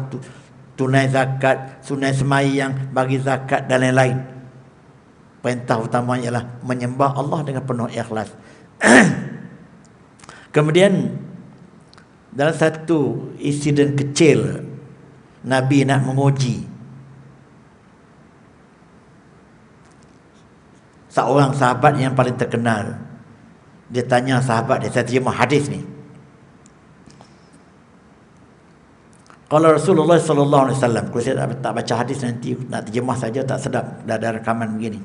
tunai zakat, sunai sembahyang, bagi zakat dan lain-lain. Perintah utama ialah menyembah Allah dengan penuh ikhlas. Kemudian dalam satu insiden kecil, Nabi nak menguji seorang sahabat yang paling terkenal. Dia tanya sahabat dia, saya terjemah hadis ni. Kalau Rasulullah sallallahu alaihi wasallam, kalau saya tak baca hadis nanti nak terjemah saja tak sedap, dah ada rekaman begini.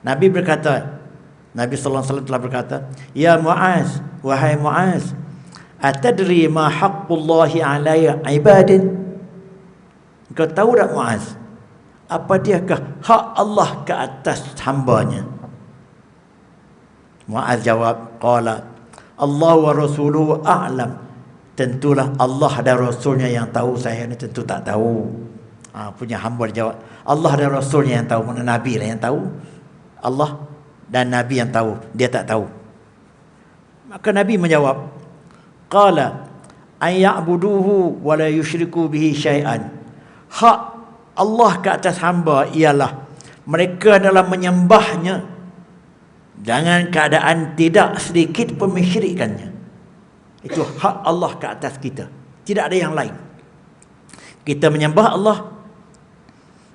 Nabi berkata, Nabi sallallahu alaihi wasallam telah berkata, "Ya Muaz, wahai Muaz, atadri ma haqqullahi 'ala ibadin?" Kau tahu tak Muaz, apa diakah hak Allah ke atas hambanya? Muaz jawab, qala Allah wa rasuluhu a'lam. Tentulah Allah dan Rasulnya yang tahu, saya ni tentu tak tahu. Punya hamba jawab, Allah dan Rasulnya yang tahu. Mana Nabi lah yang tahu, Allah dan Nabi yang tahu, dia tak tahu. Maka Nabi menjawab, qala ayya'buduhu wa la yushriku bihi syai'an. Hak Allah ke atas hamba ialah mereka dalam menyembahnya dengan keadaan tidak sedikit pun mensyirikkannya. Itu hak Allah ke atas kita, tidak ada yang lain. Kita menyembah Allah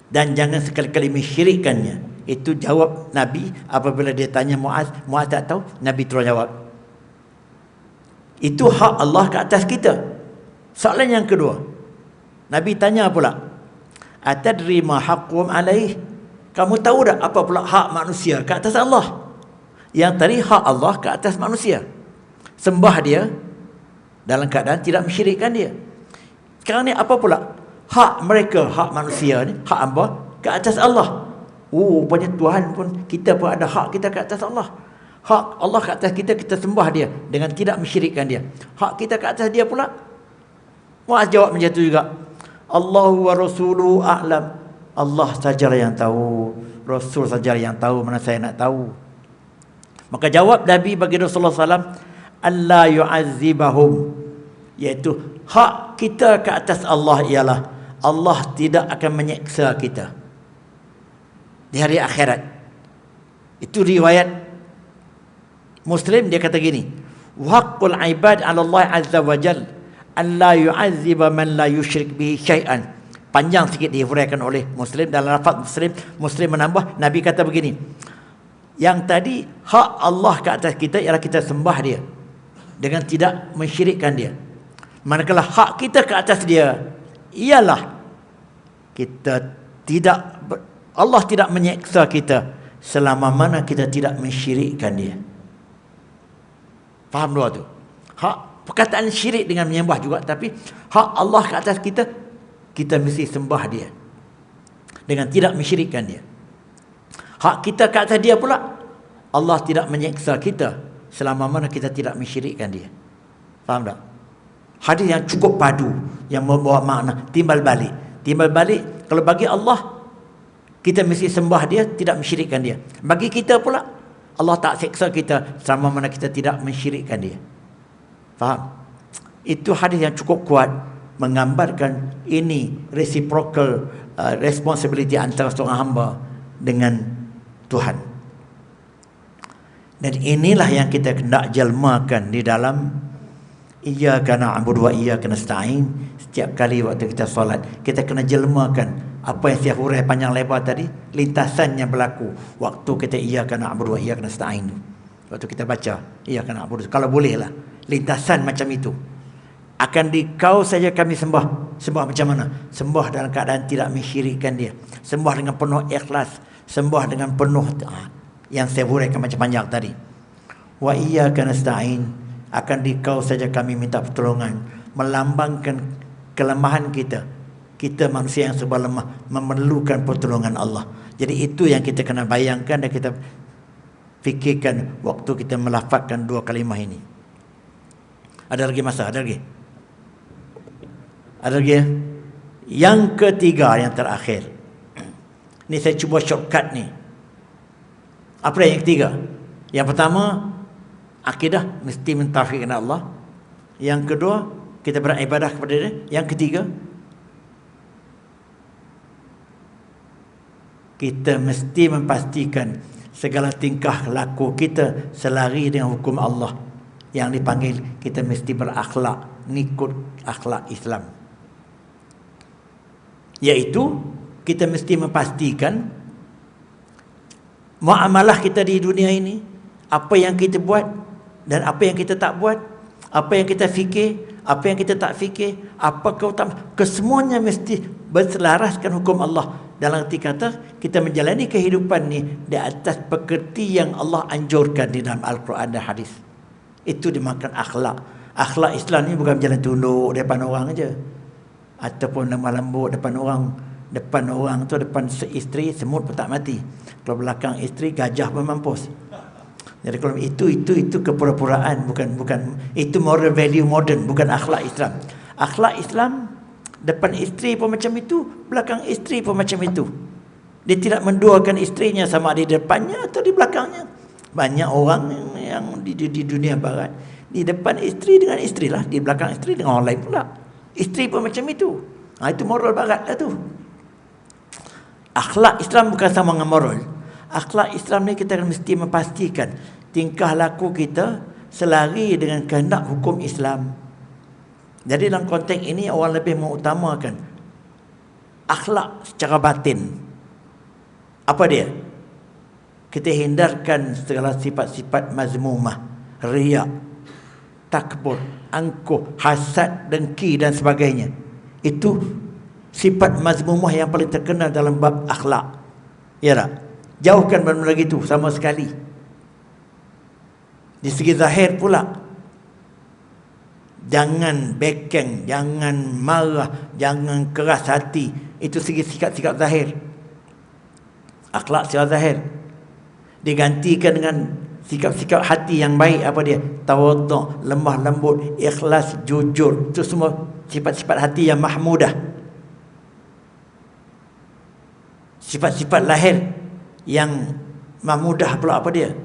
dan jangan sekali-kali mensyirikkannya. Itu jawab Nabi apabila dia tanya Muaz. Muaz tak tahu, Nabi terus jawab, itu hak Allah ke atas kita. Soalan yang kedua, Nabi tanya pula, atadri ma haqqum alaih? Kamu tahu tak apa pula hak manusia ke atas Allah? Yang tadi hak Allah ke atas manusia, sembah dia dalam keadaan tidak mensyirikkan dia. Sekarang ni apa pula hak mereka, hak manusia ni, hak hamba ke atas Allah? Rupanya Tuhan pun, kita pun ada hak kita ke atas Allah. Hak Allah ke atas kita, kita sembah dia dengan tidak mensyirikkan dia. Hak kita ke atas dia pula, Muaz jawab macam tu juga, Allahu wa rasuluhu a'lam. Allah sajalah yang tahu, Rasul sajalah yang tahu, mana saya nak tahu. Maka jawab Nabi bagi Rasulullah SAW, Allah yu'azzibahum, iaitu hak kita ke atas Allah ialah Allah tidak akan menyeksa kita di hari akhirat. Itu riwayat Muslim, dia kata gini, haqqul ibad 'ala Allah azza wa jalla alla yu'azziba man la yusyrik bihi syai'an. Panjang sikit dihuraikan oleh Muslim. Dalam lafaz Muslim menambah, Nabi kata begini, yang tadi hak Allah ke atas kita ialah kita sembah dia dengan tidak mensyirikkan dia. Manakala hak kita ke atas dia ialah kita tidak, Allah tidak menyeksa kita selama mana kita tidak mensyirikkan dia. Faham dua tu? Hak perkataan syirik dengan menyembah juga, tapi hak Allah ke atas kita, kita mesti sembah dia dengan tidak mensyirikkan dia. Hak kita ke atas dia pula, Allah tidak menyeksa kita selama mana kita tidak mensyirikkan dia. Faham tak? Hadis yang cukup padu, yang membawa makna timbal balik. Timbal balik, kalau bagi Allah kita mesti sembah dia, tidak mensyirikkan dia. Bagi kita pula, Allah tak seksa kita selama mana kita tidak mensyirikkan dia. Faham? Itu hadis yang cukup kuat menggambarkan ini reciprocal responsibility antara seorang hamba dengan Tuhan. Dan inilah yang kita hendak jelmakan di dalam iyyaka na'budu wa iyyaka nasta'in. Setiap kali waktu kita solat, kita kena jelmakan Apa yang saya hurai panjang lebar tadi, lintasan yang berlaku waktu kita iyyaka na'budu wa iyyaka nasta'in. Waktu kita baca iyyaka na'budu, kalau boleh lah, lintasan macam itu. Akan Kau saja kami sembah. Sembah macam mana? Sembah dalam keadaan tidak mensyirikkan dia. Sembah dengan penuh ikhlas. Sembah dengan penuh yang saya huraikan macam panjang tadi. Wa iyyaka nasta'in. Akan Kau saja kami minta pertolongan. Melambangkan kelemahan kita. Kita manusia yang serba lemah, memerlukan pertolongan Allah. Jadi itu yang kita kena bayangkan dan kita fikirkan waktu kita melafazkan dua kalimah ini. Ada lagi masa? Ada lagi? Ada lagi? Yang ketiga, yang terakhir. Ni saya cuba shortcut ni. Apa yang ketiga? Yang pertama, akidah mesti mentauhidkan Allah. Yang kedua, kita beribadah kepada Dia. Yang ketiga, kita mesti memastikan segala tingkah laku kita selari dengan hukum Allah. Yang dipanggil, kita mesti berakhlak, ngikut akhlak Islam. Iaitu, kita mesti memastikan muamalah kita di dunia ini, apa yang kita buat dan apa yang kita tak buat, apa yang kita fikir, apa yang kita tak fikir, apa keutamaan, kesemuanya mesti berselaraskan hukum Allah. Dalam arti kata, kita menjalani kehidupan ni di atas pekerti yang Allah anjurkan di dalam Al-Quran dan hadis. Itu dimakan akhlak. Akhlak Islam ni bukan berjalan tunduk depan orang aja, ataupun lemah lembut depan orang. Depan orang tu, depan isteri, semut pun tak mati. Kalau belakang isteri, gajah pun mampus. Jadi kalau itu kepura-puraan, bukan itu moral value modern, bukan akhlak Islam. Akhlak Islam, depan isteri pun macam itu, belakang isteri pun macam itu. Dia tidak menduakan isterinya sama di depannya atau di belakangnya. Banyak orang yang di dunia barat, di depan isteri dengan isteri lah, di belakang isteri dengan orang lain pula. Isteri pun macam itu. Itu moral barat lah tu. Akhlak Islam bukan sama dengan moral. Akhlak Islam ni kita mesti memastikan tingkah laku kita selari dengan kehendak hukum Islam. Jadi dalam konteks ini orang lebih mengutamakan akhlak secara batin. Apa dia? Kita hindarkan segala sifat-sifat mazmumah, riak, takbur, angkuh, hasad, dengki dan sebagainya. Itu sifat mazmumah yang paling terkenal dalam bab akhlak. Ya tak? Jauhkan benda-benda itu sama sekali. Di segi zahir pula, jangan bekeng, jangan marah, jangan keras hati. Itu segi sikap-sikap zahir. Akhlak secara zahir. Digantikan dengan sikap-sikap hati yang baik. Apa dia? Tawaduk, lemah lembut, ikhlas, jujur. Itu semua sifat-sifat hati yang mahmudah. Sifat-sifat lahir yang mahmudah pula apa dia?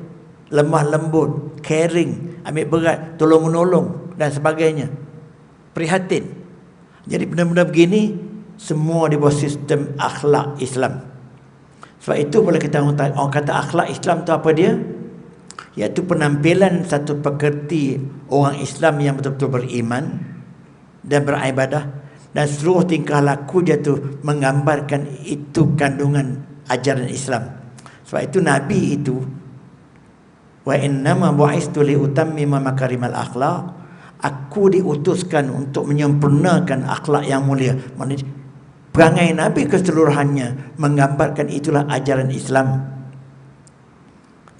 Lemah lembut, caring, ambil berat, tolong menolong dan sebagainya. Prihatin. Jadi benda-benda begini semua di bawah sistem akhlak Islam. Sebab itu bila kita orang kata akhlak Islam tu apa dia? Iaitu penampilan satu pekerti orang Islam yang betul-betul beriman dan beribadah, dan seluruh tingkah laku dia tu menggambarkan itu kandungan ajaran Islam. Sebab itu Nabi itu, wa innama bu'istu li utammima makarimal akhlaq, aku diutuskan untuk menyempurnakan akhlak yang mulia. Maksudnya perangai Nabi keseluruhannya menggambarkan itulah ajaran Islam.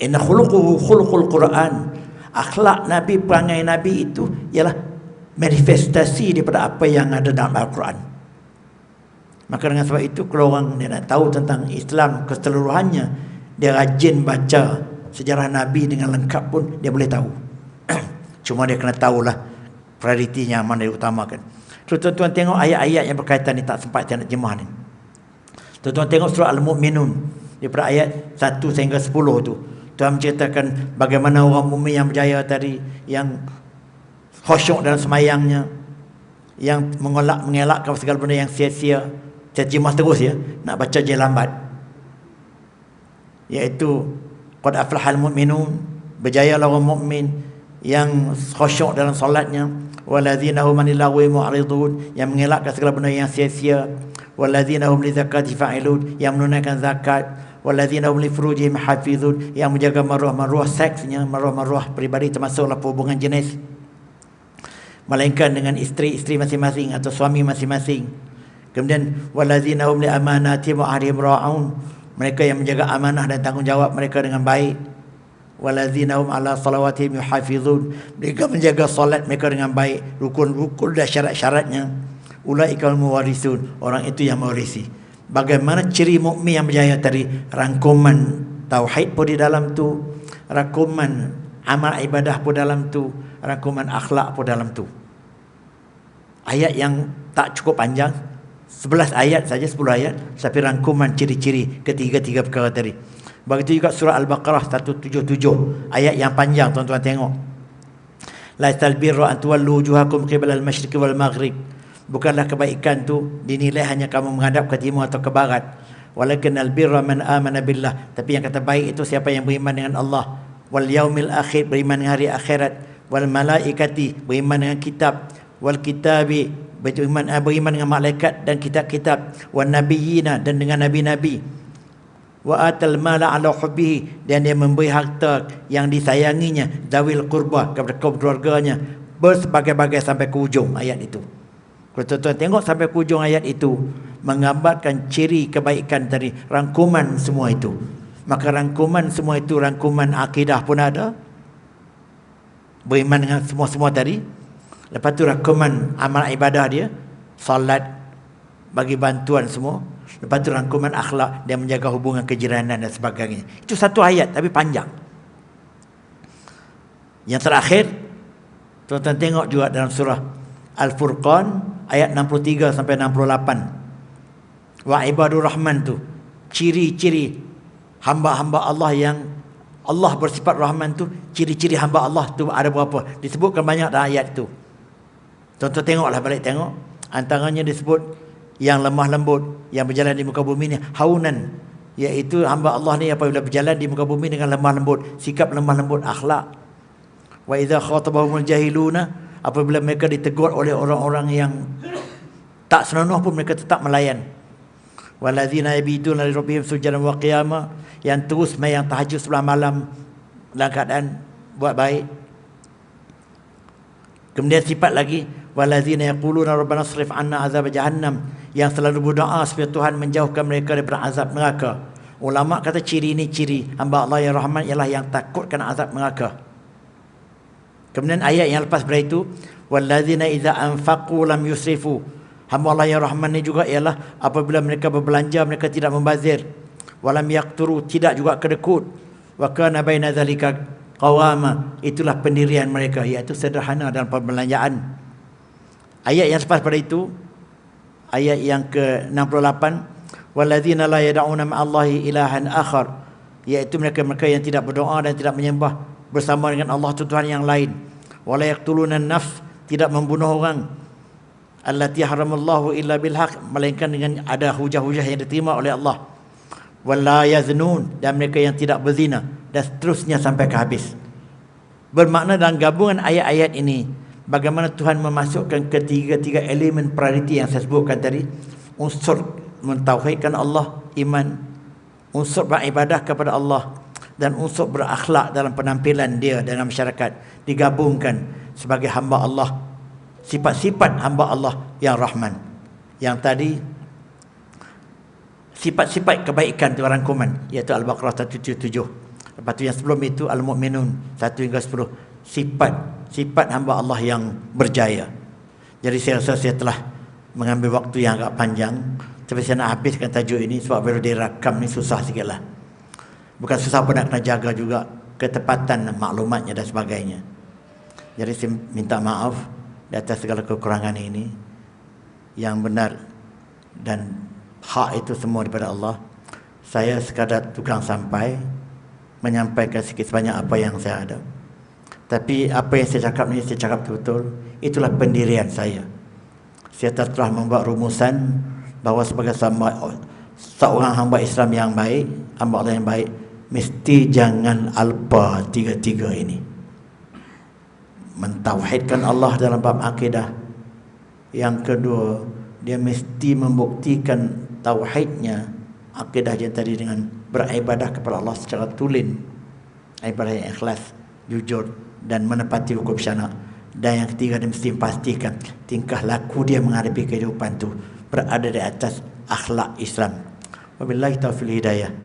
Inna khuluquhu khuluqul Quran. Akhlak Nabi, perangai Nabi itu ialah manifestasi daripada apa yang ada dalam Al-Quran. Maka dengan sebab itu, kalau orang dia nak tahu tentang Islam keseluruhannya, dia rajin baca sejarah Nabi dengan lengkap pun dia boleh tahu. Cuma dia kena tahulah prioritinya mana diutamakan. So, tuan-tuan tengok ayat-ayat yang berkaitan ni, tak sempat saya nak jemah ni. Tuan-tuan tengok surah Al-Mu'minun, daripada ayat 1 sehingga 10 tu. Tuhan menceritakan bagaimana orang mukmin yang berjaya tadi, yang khusyuk dalam semayangnya, yang mengelakkan segala benda yang sia-sia. Saya jemah terus ya, nak baca je lambat. Iaitu qad aflahal mu'minun, berjayalah orang mukmin yang khusyuk dalam solatnya. Walladzina hum 'anil lagwi mu'ridun, yang mengelakkan segala benda yang sia-sia. Walladzina hum lizakati fa'ilun, yang menunaikan zakat. Walladzina hum li furujihim hafizun, yang menjaga maruah-maruah seksnya, maruah-maruah peribadi termasuklah hubungan jenis, melainkan dengan isteri-isteri masing-masing atau suami masing-masing. Kemudian walladzina hum li amanatihim wa ahdihim ra'un, mereka yang menjaga amanah dan tanggungjawab mereka dengan baik. Walladzina hum ala salawatihim yuhafizun, mereka menjaga solat mereka dengan baik, rukun-rukun dan syarat-syaratnya. Ulaikal muwarisun, orang itu yang mewarisi. Bagaimana ciri mukmin yang berjaya tadi? Rangkuman tauhid pun di dalam tu, rangkuman amal ibadah pun dalam tu, rangkuman akhlak pun dalam tu. Ayat yang tak cukup panjang, 11 ayat saja, 10 ayat, tapi rangkuman ciri-ciri ketiga-tiga perkara tadi. Begitu juga surah Al-Baqarah 177, ayat yang panjang, tuan-tuan tengok. Laisal birra an tuwallu wujuhakum qibala al-masyriqi wal maghrib. Bukanlah kebaikan tu dinilai hanya kamu menghadap ke timur atau ke barat. Walakin al-birra man amana billah. Tapi yang kata baik itu siapa yang beriman dengan Allah, wal yaumil akhir, beriman dengan hari akhirat, wal malaikati, beriman dengan kitab, wal kitabi, beriman dengan malaikat dan kitab-kitab, wan nabiyina, dan dengan nabi-nabi, wa atal mala ala hubbihi, dan dia memberi harta yang disayanginya, zawil qurba, kepada kaum keluarganya, bersebagai-bagai sampai ke ujung ayat itu. Kalau tuan-tuan tengok sampai ke ujung ayat itu, menggambarkan ciri kebaikan tadi, rangkuman semua itu. Maka rangkuman semua itu, rangkuman akidah pun ada, beriman dengan semua-semua tadi. Lepas tu rangkuman amal ibadah dia, salat, bagi bantuan semua. Lepas tu rangkuman akhlak, dia menjaga hubungan kejiranan dan sebagainya. Itu satu ayat tapi panjang. Yang terakhir, tuan-tuan tengok juga dalam surah Al-Furqan ayat 63 sampai 68. Wa ibadur rahman tu, ciri-ciri hamba-hamba Allah yang Allah bersifat rahman tu, ciri-ciri hamba Allah tu ada berapa? Disebutkan banyak dalam ayat tu. Tuan-tuan tengoklah, balik tengok. Antaranya disebut yang lemah lembut, yang berjalan di muka bumi ni haunan, iaitu hamba Allah ni apabila berjalan di muka bumi dengan lemah lembut, sikap lemah lembut, akhlak. Wa idza khatabahumul jahiluna, apabila mereka ditegur oleh orang-orang yang tak senonoh pun mereka tetap melayan. Walladzina yabituna li rabbihim sujadan wa qiyama, yang terus sembahyang tahajud sebelah malam dalam keadaan buat baik. Kemudian sifat lagi, walladzina yaquluna rabbana srif 'anna azab jahannam, yang selalu berdoa supaya Tuhan menjauhkan mereka daripada azab neraka. Ulama kata ciri ini, ciri hamba Allah yang rahman ialah yang takut kena azab neraka. Kemudian ayat yang lepas daripada itu, walladzina idza anfaqu lam yusrifu, hamba Allah yang rahman ni juga ialah apabila mereka berbelanja mereka tidak membazir, walam yaqturu, tidak juga kedekut, wa kana baina zalika qawama, itulah pendirian mereka, iaitu sederhana dalam perbelanjaan. Ayat yang lepas daripada itu, ayat yang ke-68, walladzina la yad'una ma'allahi ilahan akhar, iaitu mereka-mereka yang tidak berdoa dan tidak menyembah bersama dengan Allah Tuhan yang lain. Wala yaqtuluna an-nafs, tidak membunuh orang, allati haramallahu illa bil haq, melainkan dengan ada hujah-hujah yang diterima oleh Allah. Wala yaznun, dan mereka yang tidak berzina, dan seterusnya sampai ke habis. Bermakna dalam gabungan ayat-ayat ini, bagaimana Tuhan memasukkan ketiga-tiga elemen prioriti yang saya sebutkan tadi. Unsur mentauhidkan Allah, iman, unsur beribadah kepada Allah, dan unsur berakhlak dalam penampilan dia dalam masyarakat, digabungkan sebagai hamba Allah, sifat-sifat hamba Allah yang rahman. Yang tadi sifat-sifat kebaikan itu rangkuman, iaitu Al-Baqarah 177. Lepas tu yang sebelum itu Al-Mu'minun 1 hingga 10, sifat hamba Allah yang berjaya. Jadi saya rasa saya telah mengambil waktu yang agak panjang, tapi saya nak habiskan tajuk ini sebab baru direkam ni susah sikit lah. Bukan susah pun nak kena jaga juga ketepatan maklumatnya dan sebagainya. Jadi saya minta maaf di atas segala kekurangan ini. Yang benar dan hak itu semua daripada Allah. Saya sekadar tukang sampai, menyampaikan sikit sebanyak apa yang saya ada. Tapi apa yang saya cakap ni, saya cakap betul-betul, itulah pendirian saya. Saya telah membuat rumusan bahawa sebagai seorang hamba Islam yang baik, hamba Allah yang baik, mesti jangan alpa tiga-tiga ini. mentauhidkan Allah dalam bab akidah. Yang kedua, dia mesti membuktikan tauhidnya, akidah dia tadi, dengan beribadah kepada Allah secara tulen, ibadah yang ikhlas, jujur dan menepati hukum syarak. Dan yang ketiga, dia mesti pastikan tingkah laku dia menghadapi kehidupan tu berada di atas akhlak Islam. Wabillahi taufiq hidayah.